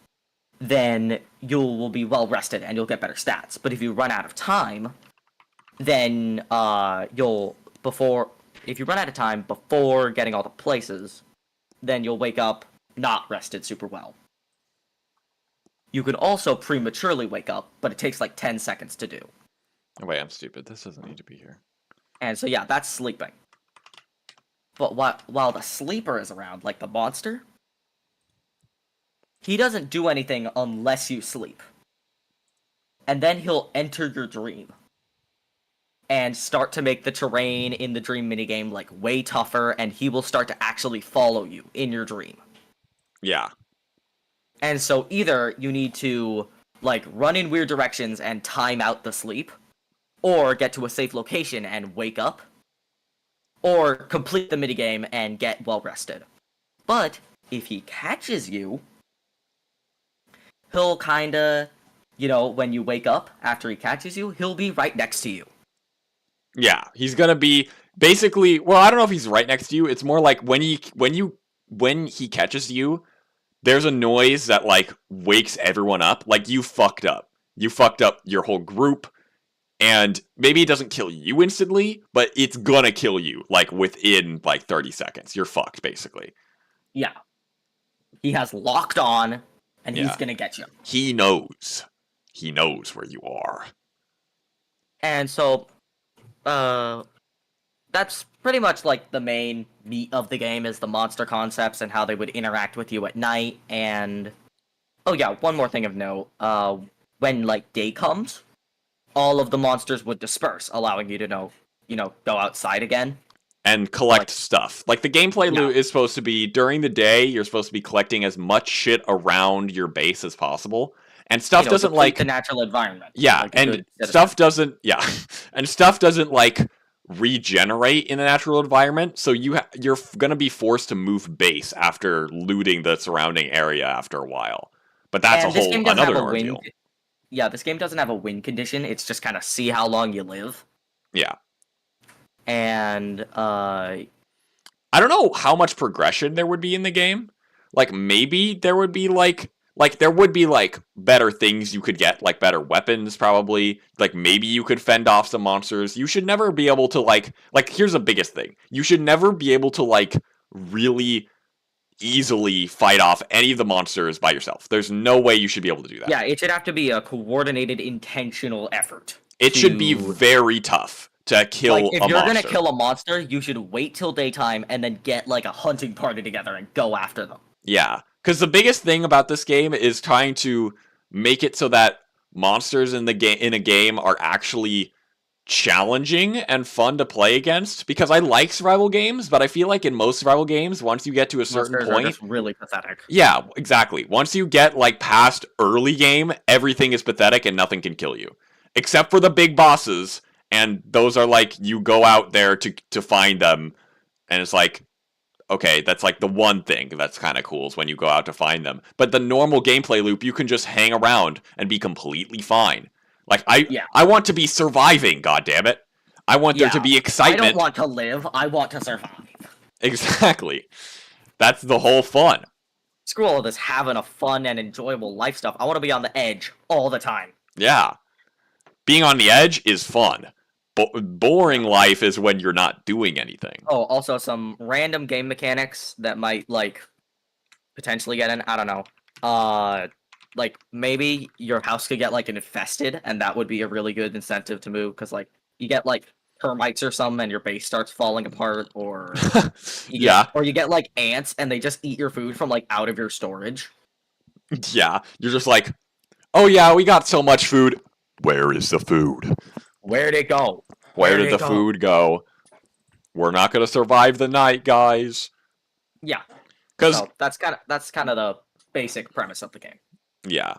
[SPEAKER 2] then you will be well rested and you'll get better stats. But if you run out of time, then if you run out of time before getting all the places, then you'll wake up not rested super well. You could also prematurely wake up, but it takes like 10 seconds to do.
[SPEAKER 1] Oh, wait, I'm stupid. This doesn't need to be here.
[SPEAKER 2] And so, yeah, that's sleeping. But while the Sleeper is around, like the monster, he doesn't do anything unless you sleep. And then he'll enter your dream. And start to make the terrain in the dream minigame, like, way tougher, and he will start to actually follow you in your dream.
[SPEAKER 1] Yeah.
[SPEAKER 2] And so either you need to, like, run in weird directions and time out the sleep, or get to a safe location and wake up, or complete the minigame and get well rested. But if he catches you, he'll kinda, when you wake up after he catches you, he'll be right next to you.
[SPEAKER 1] Yeah, he's gonna be basically, well, I don't know if he's right next to you. It's more like when he catches you, there's a noise that, like, wakes everyone up. Like, you fucked up. You fucked up your whole group. And maybe it doesn't kill you instantly, but it's gonna kill you, like, within, like, 30 seconds. You're fucked, basically.
[SPEAKER 2] Yeah. He has locked on, and he's gonna get you.
[SPEAKER 1] He knows. He knows where you are.
[SPEAKER 2] And so, that's pretty much, like, the main meat of the game is the monster concepts and how they would interact with you at night. And, oh yeah, one more thing of note. When, like, day comes, all of the monsters would disperse, allowing you to go outside again.
[SPEAKER 1] And collect stuff. Like, the gameplay loop is supposed to be, during the day, you're supposed to be collecting as much shit around your base as possible. And stuff doesn't, like...
[SPEAKER 2] the natural environment.
[SPEAKER 1] Yeah,
[SPEAKER 2] like
[SPEAKER 1] and stuff doesn't... Yeah. And stuff doesn't, like, regenerate in the natural environment, so you're gonna be forced to move base after looting the surrounding area after a while. But that's another ordeal.
[SPEAKER 2] Yeah, this game doesn't have a win condition. It's just kind of see how long you live.
[SPEAKER 1] Yeah.
[SPEAKER 2] And,
[SPEAKER 1] I don't know how much progression there would be in the game. Like, maybe there would be, like, better things you could get, like, better weapons, probably. Like, maybe you could fend off some monsters. You should never be able to, like, here's the biggest thing. You should never be able to, like, really easily fight off any of the monsters by yourself. There's no way you should be able to do that.
[SPEAKER 2] Yeah, it should have to be a coordinated, intentional effort.
[SPEAKER 1] It should be very tough to kill
[SPEAKER 2] like, if
[SPEAKER 1] a
[SPEAKER 2] you're
[SPEAKER 1] monster.
[SPEAKER 2] gonna kill a monster, you should wait till daytime and then get like a hunting party together and go after them.
[SPEAKER 1] Yeah, because the biggest thing about this game is trying to make it so that monsters in a game are actually challenging and fun to play against. Because I like survival games, but I feel like in most survival games, once you get to a certain
[SPEAKER 2] Monsters
[SPEAKER 1] point,
[SPEAKER 2] are just really pathetic.
[SPEAKER 1] yeah, exactly. Once you get like past early game, everything is pathetic and nothing can kill you, except for the big bosses. And those are like you go out there to find them, and it's like, okay, that's like the one thing that's kind of cool is when you go out to find them. But the normal gameplay loop, you can just hang around and be completely fine. Like I want to be surviving. God damn it! I want there to be excitement.
[SPEAKER 2] I don't want to live. I want to survive.
[SPEAKER 1] Exactly. That's the whole fun.
[SPEAKER 2] Screw all of this having a fun and enjoyable life stuff. I want to be on the edge all the time.
[SPEAKER 1] Yeah, being on the edge is fun. Boring life is when you're not doing anything.
[SPEAKER 2] Oh, also some random game mechanics that might, like, potentially get in. I don't know. Like, maybe your house could get, like, infested, and that would be a really good incentive to move, because, like, you get, like, termites or something, and your base starts falling apart, or... you get, like, ants, and they just eat your food from, like, out of your storage.
[SPEAKER 1] Yeah, you're just like, oh yeah, we got so much food. Where is the food?
[SPEAKER 2] Where'd it go?
[SPEAKER 1] Where did the food go? We're not gonna survive the night, guys.
[SPEAKER 2] Yeah,
[SPEAKER 1] because
[SPEAKER 2] that's kind of the basic premise of the game.
[SPEAKER 1] Yeah,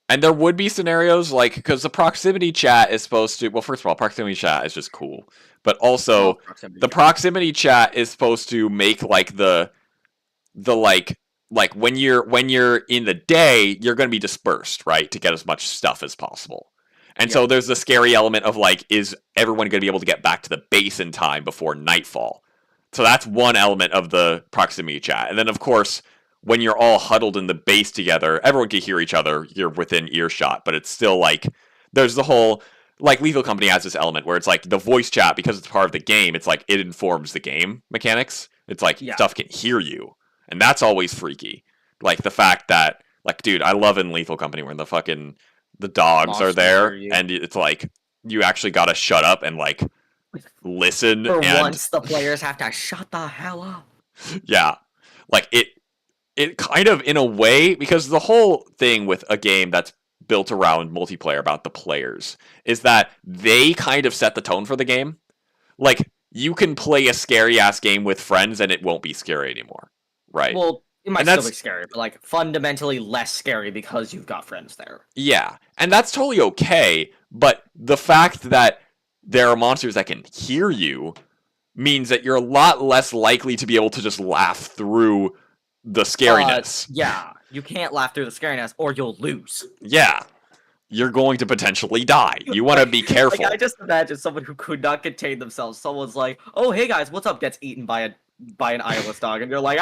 [SPEAKER 1] and there would be scenarios like because the proximity chat is supposed to. Well, first of all, proximity chat is just cool, but also proximity chat is supposed to make like the like when you're in the day, you're gonna be dispersed, right, to get as much stuff as possible. And so there's the scary element of, like, is everyone going to be able to get back to the base in time before nightfall? So that's one element of the proximity chat. And then, of course, when you're all huddled in the base together, everyone can hear each other. You're within earshot. But it's still, like, there's the whole... Like, Lethal Company has this element where it's, like, the voice chat, because it's part of the game, it's, like, it informs the game mechanics. It's, like, stuff can hear you. And that's always freaky. Like, the fact that... Like, dude, I love in Lethal Company when the fucking... The dogs are there, and it's like, you actually gotta shut up and, like, listen.
[SPEAKER 2] For once, the players have to shut the hell up.
[SPEAKER 1] Yeah. Like, it kind of, in a way, because the whole thing with a game that's built around multiplayer about the players is that they kind of set the tone for the game. Like, you can play a scary-ass game with friends and it won't be scary anymore, right?
[SPEAKER 2] Well... It might still be scary, but, like, fundamentally less scary because you've got friends there.
[SPEAKER 1] Yeah, and that's totally okay, but the fact that there are monsters that can hear you means that you're a lot less likely to be able to just laugh through the scariness.
[SPEAKER 2] Yeah, you can't laugh through the scariness, or you'll lose.
[SPEAKER 1] Yeah, you're going to potentially die. You want to be careful.
[SPEAKER 2] Like, I just imagine someone who could not contain themselves. Someone's like, oh, hey guys, what's up? Gets eaten by an eyeless dog, and you're like,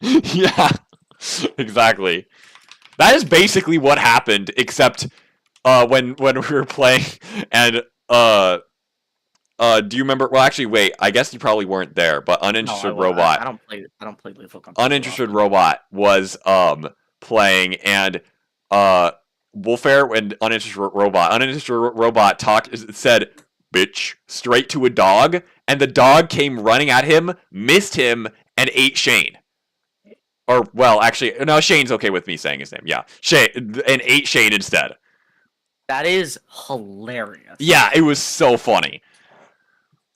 [SPEAKER 1] yeah, exactly. That is basically what happened, except when we were playing, and do you remember? Well, actually, wait. I guess you probably weren't there, but Uninterested Robot.
[SPEAKER 2] I don't play Lethal Company.
[SPEAKER 1] Uninterested Robot was playing, and Wolfair and Uninterested Robot said bitch straight to a dog, and the dog came running at him, missed him, and ate Shane. Or, well, actually, no, Shane's okay with me saying his name. Yeah, Shane, and ate Shane instead.
[SPEAKER 2] That is hilarious.
[SPEAKER 1] Yeah, it was so funny.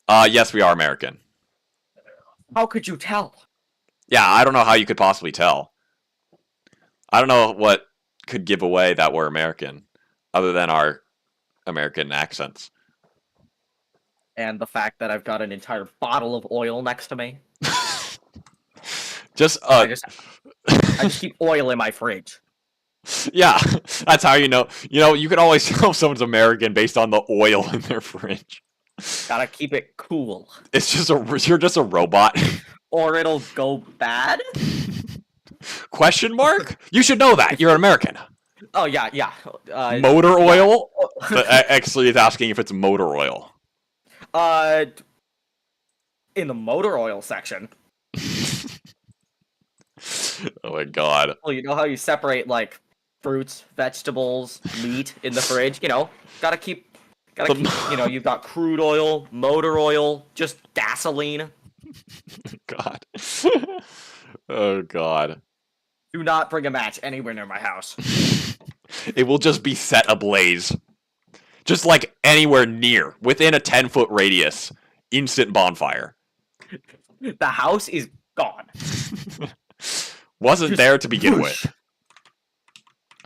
[SPEAKER 1] Yes, we are American.
[SPEAKER 2] How could you tell?
[SPEAKER 1] Yeah, I don't know how you could possibly tell. I don't know what could give away that we're American, other than our American accents.
[SPEAKER 2] And the fact that I've got an entire bottle of oil next to me. I just keep oil in my fridge.
[SPEAKER 1] Yeah, that's how you know. You know, you can always tell if someone's American based on the oil in their fridge.
[SPEAKER 2] Gotta keep it cool.
[SPEAKER 1] It's just you're just a robot.
[SPEAKER 2] Or it'll go bad?
[SPEAKER 1] Question mark? You should know that. You're an American.
[SPEAKER 2] Oh, yeah.
[SPEAKER 1] Motor oil? Actually, it's asking if it's motor oil.
[SPEAKER 2] In the motor oil section.
[SPEAKER 1] Oh my god.
[SPEAKER 2] Well, you know how you separate like fruits, vegetables, meat in the fridge. Gotta keep,
[SPEAKER 1] The
[SPEAKER 2] you've got crude oil, motor oil, just gasoline.
[SPEAKER 1] god. Oh god.
[SPEAKER 2] Do not bring a match anywhere near my house.
[SPEAKER 1] It will just be set ablaze. Just like anywhere near, within a 10-foot radius. Instant bonfire.
[SPEAKER 2] The house is gone.
[SPEAKER 1] Wasn't
[SPEAKER 2] Just
[SPEAKER 1] there to begin
[SPEAKER 2] whoosh.
[SPEAKER 1] with.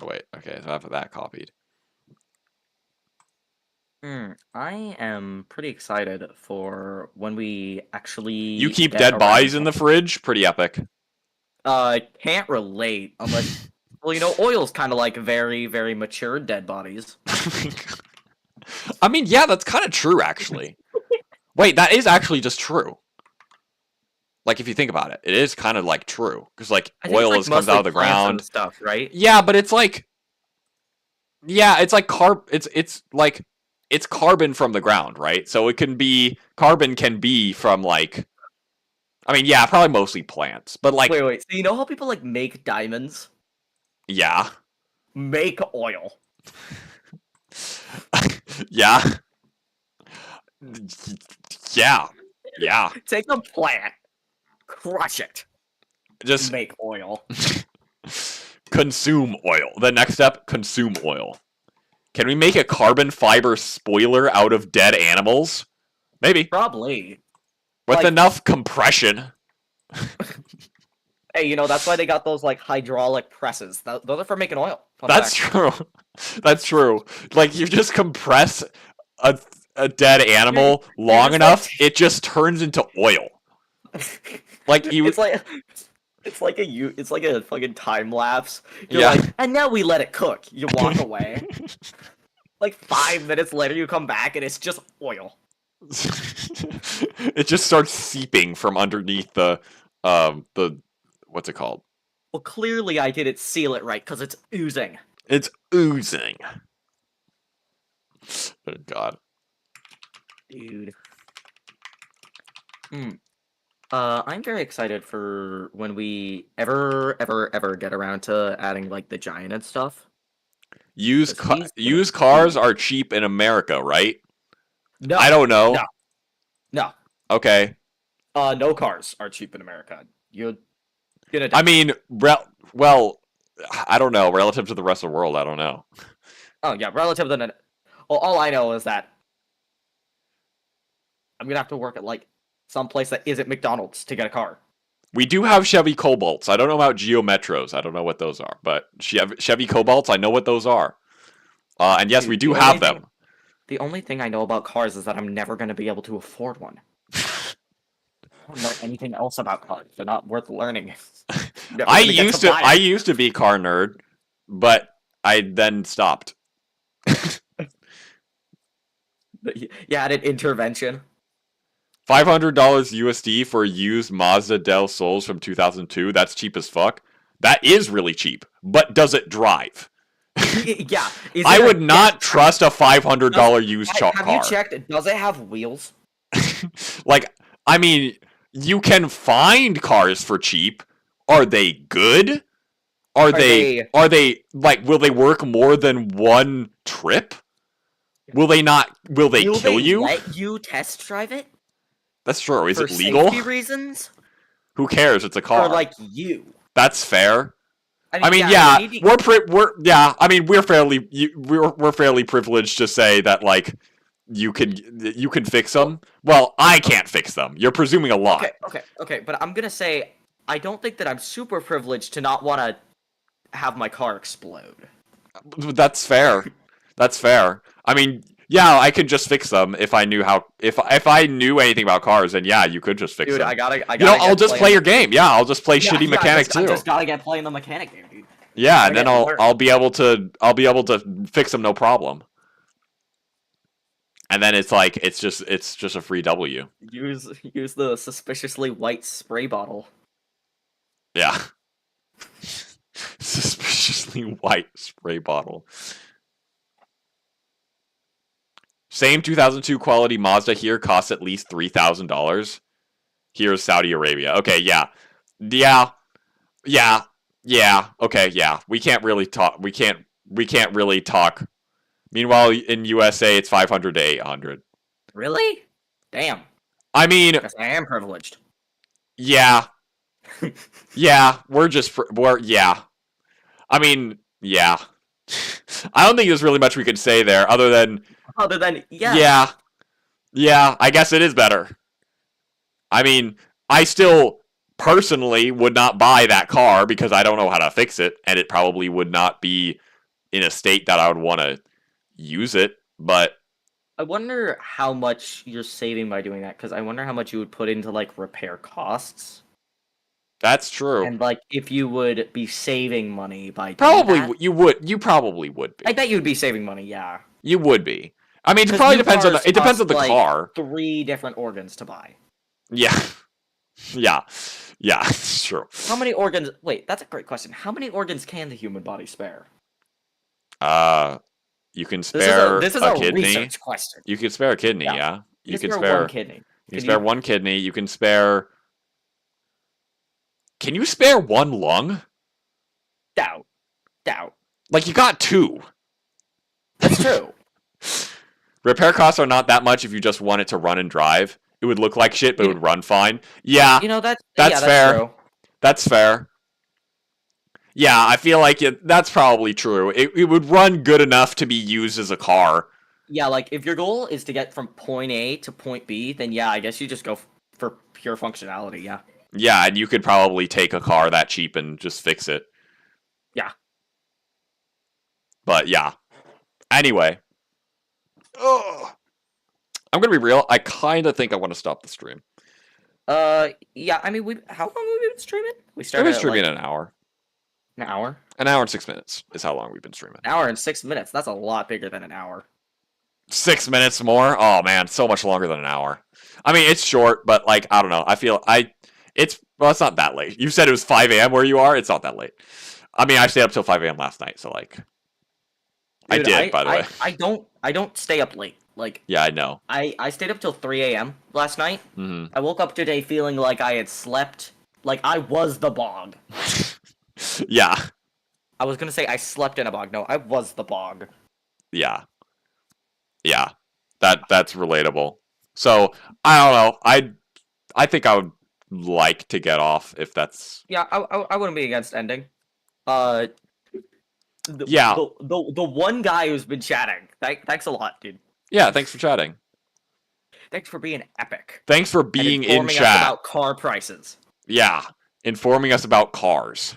[SPEAKER 1] Oh wait, okay, so I have that copied.
[SPEAKER 2] I am pretty excited for when we actually
[SPEAKER 1] You keep
[SPEAKER 2] get
[SPEAKER 1] dead
[SPEAKER 2] around
[SPEAKER 1] bodies
[SPEAKER 2] to-
[SPEAKER 1] in the fridge? Pretty epic.
[SPEAKER 2] Can't relate unless well, oil's kind of like very, very mature dead bodies.
[SPEAKER 1] I mean, yeah, that's kind of true, actually. Wait, that is actually just true. Like, if you think about it, it is kind of like true. Because, like,
[SPEAKER 2] I think
[SPEAKER 1] oil
[SPEAKER 2] it's, like,
[SPEAKER 1] comes out of the
[SPEAKER 2] mostly plants and
[SPEAKER 1] ground.
[SPEAKER 2] stuff, right?
[SPEAKER 1] Yeah, but it's like, yeah, it's like it's like it's carbon from the ground, right? So it can be carbon can be from like, I mean, yeah, probably mostly plants, but like,
[SPEAKER 2] Wait. So you know how people like make diamonds?
[SPEAKER 1] yeah,
[SPEAKER 2] Make oil.
[SPEAKER 1] yeah, yeah, yeah.
[SPEAKER 2] Take a plant, crush it,
[SPEAKER 1] Just
[SPEAKER 2] make oil.
[SPEAKER 1] consume oil. The next step, consume oil. Can we make a carbon fiber spoiler out of dead animals? Maybe.
[SPEAKER 2] Probably.
[SPEAKER 1] With
[SPEAKER 2] like-
[SPEAKER 1] enough compression.
[SPEAKER 2] Hey, that's why they got those like hydraulic presses. Those are for making oil. Fun
[SPEAKER 1] That's
[SPEAKER 2] fact.
[SPEAKER 1] true. That's true. Like, you just compress a dead animal long
[SPEAKER 2] just,
[SPEAKER 1] enough,
[SPEAKER 2] like-
[SPEAKER 1] it just turns into oil. Like, you...
[SPEAKER 2] It's like a fucking time lapse. You're
[SPEAKER 1] Yeah.
[SPEAKER 2] like, and now we let it cook. You walk away. Like 5 minutes later, you come back and it's just oil.
[SPEAKER 1] It just starts seeping from underneath the what's it called?
[SPEAKER 2] Well, clearly I didn't seal it right because it's oozing.
[SPEAKER 1] It's oozing. Oh god.
[SPEAKER 2] Dude. I'm very excited for when we ever get around to adding like the giant and stuff.
[SPEAKER 1] Used
[SPEAKER 2] Because he's gonna
[SPEAKER 1] used cars are cheap in America, right?
[SPEAKER 2] No,
[SPEAKER 1] I don't know.
[SPEAKER 2] no.
[SPEAKER 1] Okay.
[SPEAKER 2] No cars are cheap in America. You're gonna die.
[SPEAKER 1] I mean, well, I don't know. Relative to the rest of the world, I don't know.
[SPEAKER 2] Oh yeah, relative to the. Well, all I know is that I'm gonna have to work at like some place that isn't McDonald's to get a car.
[SPEAKER 1] We do have Chevy Cobalts. I don't know about Geo Metros. I don't know what those are, but Chevy Cobalts, I know what those are. And yes,
[SPEAKER 2] Dude,
[SPEAKER 1] we do
[SPEAKER 2] the
[SPEAKER 1] have
[SPEAKER 2] only
[SPEAKER 1] them.
[SPEAKER 2] The only thing I know about cars is that I'm never gonna be able to afford one. I don't know anything else about cars. They're not worth learning. Never
[SPEAKER 1] I
[SPEAKER 2] gonna get
[SPEAKER 1] used to
[SPEAKER 2] buy
[SPEAKER 1] I
[SPEAKER 2] it.
[SPEAKER 1] used to be car nerd, but I then stopped.
[SPEAKER 2] You had an intervention.
[SPEAKER 1] $500 USD for a used Mazda Del Sols from 2002. That's cheap as fuck. That is really cheap, but does it drive?
[SPEAKER 2] Yeah. Is
[SPEAKER 1] I
[SPEAKER 2] it a
[SPEAKER 1] would not
[SPEAKER 2] gas-
[SPEAKER 1] trust a $500 used car.
[SPEAKER 2] Have you checked? Does it have wheels?
[SPEAKER 1] Like, I mean, you can find cars for cheap. Are they good? Are they like, will they work more than one trip? Will they
[SPEAKER 2] Will
[SPEAKER 1] kill you?
[SPEAKER 2] Let you test drive it
[SPEAKER 1] That's true. Is
[SPEAKER 2] for
[SPEAKER 1] it legal?
[SPEAKER 2] safety reasons,
[SPEAKER 1] Who cares? It's a car.
[SPEAKER 2] or like you?
[SPEAKER 1] That's fair. I mean,
[SPEAKER 2] you
[SPEAKER 1] yeah,
[SPEAKER 2] need to-
[SPEAKER 1] I mean, we're fairly privileged to say that, like, you can fix them. Well, I can't fix them. You're presuming a lot.
[SPEAKER 2] Okay. But I'm gonna say I don't think that I'm super privileged to not want to have my car explode.
[SPEAKER 1] That's fair. That's fair. I mean, yeah, I could just fix them if I knew how. If I knew anything about cars, then yeah, you could just fix
[SPEAKER 2] Dude,
[SPEAKER 1] them.
[SPEAKER 2] I gotta.
[SPEAKER 1] I'll just play your game. Yeah, I'll just play shitty mechanic
[SPEAKER 2] I
[SPEAKER 1] too.
[SPEAKER 2] just gotta get playing the mechanic game, dude.
[SPEAKER 1] Yeah, and
[SPEAKER 2] I
[SPEAKER 1] then
[SPEAKER 2] gotta learn.
[SPEAKER 1] I'll be able to fix them no problem. And then it's like it's just a free W.
[SPEAKER 2] Use the suspiciously white spray bottle.
[SPEAKER 1] Yeah. Suspiciously white spray bottle. Same 2002 quality Mazda here costs at least $3,000. Here's Saudi Arabia. Okay, yeah. Yeah. Okay. Yeah. We can't really talk. We can't. We can't really talk. Meanwhile, in USA, it's 500 to 800.
[SPEAKER 2] Really? Damn.
[SPEAKER 1] I mean,
[SPEAKER 2] Guess I am privileged.
[SPEAKER 1] yeah, yeah. We're yeah. I mean, yeah. I don't think there's really much we could say there other than
[SPEAKER 2] Other than
[SPEAKER 1] yeah,
[SPEAKER 2] yes.
[SPEAKER 1] yeah. I guess it is better. I mean, I still personally would not buy that car because I don't know how to fix it, and it probably would not be in a state that I would want to use it. But
[SPEAKER 2] I wonder how much you're saving by doing that, because I wonder how much you would put into like repair costs.
[SPEAKER 1] that's true.
[SPEAKER 2] And like if you would be saving money by doing
[SPEAKER 1] Probably
[SPEAKER 2] that.
[SPEAKER 1] you would. You probably would
[SPEAKER 2] I
[SPEAKER 1] be.
[SPEAKER 2] bet you would be saving money, yeah.
[SPEAKER 1] You would be. I mean, it
[SPEAKER 2] Because
[SPEAKER 1] probably
[SPEAKER 2] new
[SPEAKER 1] depends on
[SPEAKER 2] cars
[SPEAKER 1] the. It depends on
[SPEAKER 2] cost
[SPEAKER 1] the
[SPEAKER 2] like
[SPEAKER 1] car.
[SPEAKER 2] 3 different organs to buy.
[SPEAKER 1] Yeah, yeah, yeah. It's true.
[SPEAKER 2] How many organs? Wait, that's a great question. How many organs can the human body spare?
[SPEAKER 1] Uh, you can
[SPEAKER 2] This is a
[SPEAKER 1] spare
[SPEAKER 2] this is
[SPEAKER 1] a
[SPEAKER 2] a
[SPEAKER 1] kidney.
[SPEAKER 2] research question.
[SPEAKER 1] You can spare a kidney.
[SPEAKER 2] Yeah.
[SPEAKER 1] Yeah.
[SPEAKER 2] You
[SPEAKER 1] You
[SPEAKER 2] can
[SPEAKER 1] can
[SPEAKER 2] spare one
[SPEAKER 1] spare.
[SPEAKER 2] kidney.
[SPEAKER 1] You can
[SPEAKER 2] Can
[SPEAKER 1] spare
[SPEAKER 2] you?
[SPEAKER 1] one kidney. You can spare. Can you spare one lung?
[SPEAKER 2] Doubt. Doubt.
[SPEAKER 1] Like you got two.
[SPEAKER 2] That's true.
[SPEAKER 1] Repair costs are not that much if you just want it to run and drive. It would look like shit, but it
[SPEAKER 2] You,
[SPEAKER 1] would run fine. Yeah,
[SPEAKER 2] you know that's
[SPEAKER 1] that's
[SPEAKER 2] yeah, that's
[SPEAKER 1] fair.
[SPEAKER 2] true.
[SPEAKER 1] That's fair. Yeah, I feel like that's probably true. It would run good enough to be used as a car.
[SPEAKER 2] Yeah, like if your goal is to get from point A to point B, then yeah, I guess you just go for pure functionality. Yeah.
[SPEAKER 1] Yeah, and you could probably take a car that cheap and just fix it.
[SPEAKER 2] Yeah.
[SPEAKER 1] But yeah. Anyway. Ugh. I'm gonna be real. I kind of think I want to stop the stream.
[SPEAKER 2] Yeah. I mean, we how long have we been streaming? We
[SPEAKER 1] We've
[SPEAKER 2] started
[SPEAKER 1] been
[SPEAKER 2] at
[SPEAKER 1] streaming
[SPEAKER 2] like
[SPEAKER 1] an hour.
[SPEAKER 2] an hour.
[SPEAKER 1] An hour and 6 minutes is how long we've been streaming.
[SPEAKER 2] An hour and 6 minutes. That's a lot bigger than an hour.
[SPEAKER 1] 6 minutes more? Oh man, so much longer than an hour. I mean, it's short, but like I don't know. I feel it's well, it's not that late. You said it was 5 a.m. where you are. It's not that late. I mean, I stayed up till 5 a.m. last night, so like I
[SPEAKER 2] Dude,
[SPEAKER 1] did, by the way.
[SPEAKER 2] I don't stay up late. Like
[SPEAKER 1] Yeah, I know.
[SPEAKER 2] I stayed up till 3 a.m. last night.
[SPEAKER 1] Hmm.
[SPEAKER 2] I woke up today feeling like I had slept like I was the bog.
[SPEAKER 1] Yeah,
[SPEAKER 2] I was gonna say I slept in a bog. No, I was the bog.
[SPEAKER 1] yeah, yeah. That's relatable. So I don't know. I think I would like to get off if that's
[SPEAKER 2] Yeah, I wouldn't be against ending. Uh,
[SPEAKER 1] yeah,
[SPEAKER 2] the one guy who's been chatting. Thanks a lot, dude.
[SPEAKER 1] yeah. Thanks for chatting.
[SPEAKER 2] Thanks for being epic.
[SPEAKER 1] Thanks for
[SPEAKER 2] And
[SPEAKER 1] being in
[SPEAKER 2] informing us
[SPEAKER 1] chat.
[SPEAKER 2] about car prices.
[SPEAKER 1] Yeah, informing us about cars.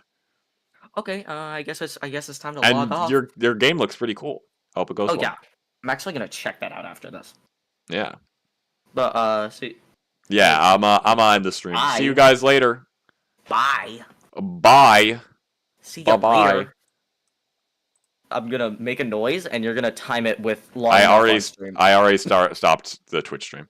[SPEAKER 2] Okay, I guess it's time to
[SPEAKER 1] And
[SPEAKER 2] log off.
[SPEAKER 1] your game looks pretty cool. Hope it goes
[SPEAKER 2] Oh
[SPEAKER 1] well.
[SPEAKER 2] yeah, I'm actually gonna check that out after this.
[SPEAKER 1] Yeah.
[SPEAKER 2] But see,
[SPEAKER 1] Yeah, I'm on the stream.
[SPEAKER 2] Bye.
[SPEAKER 1] See you guys later.
[SPEAKER 2] bye.
[SPEAKER 1] Bye.
[SPEAKER 2] See you
[SPEAKER 1] Bye-bye.
[SPEAKER 2] later. I'm gonna make a noise, and you're gonna time it with long
[SPEAKER 1] I
[SPEAKER 2] enough
[SPEAKER 1] already
[SPEAKER 2] on stream.
[SPEAKER 1] stopped the Twitch stream.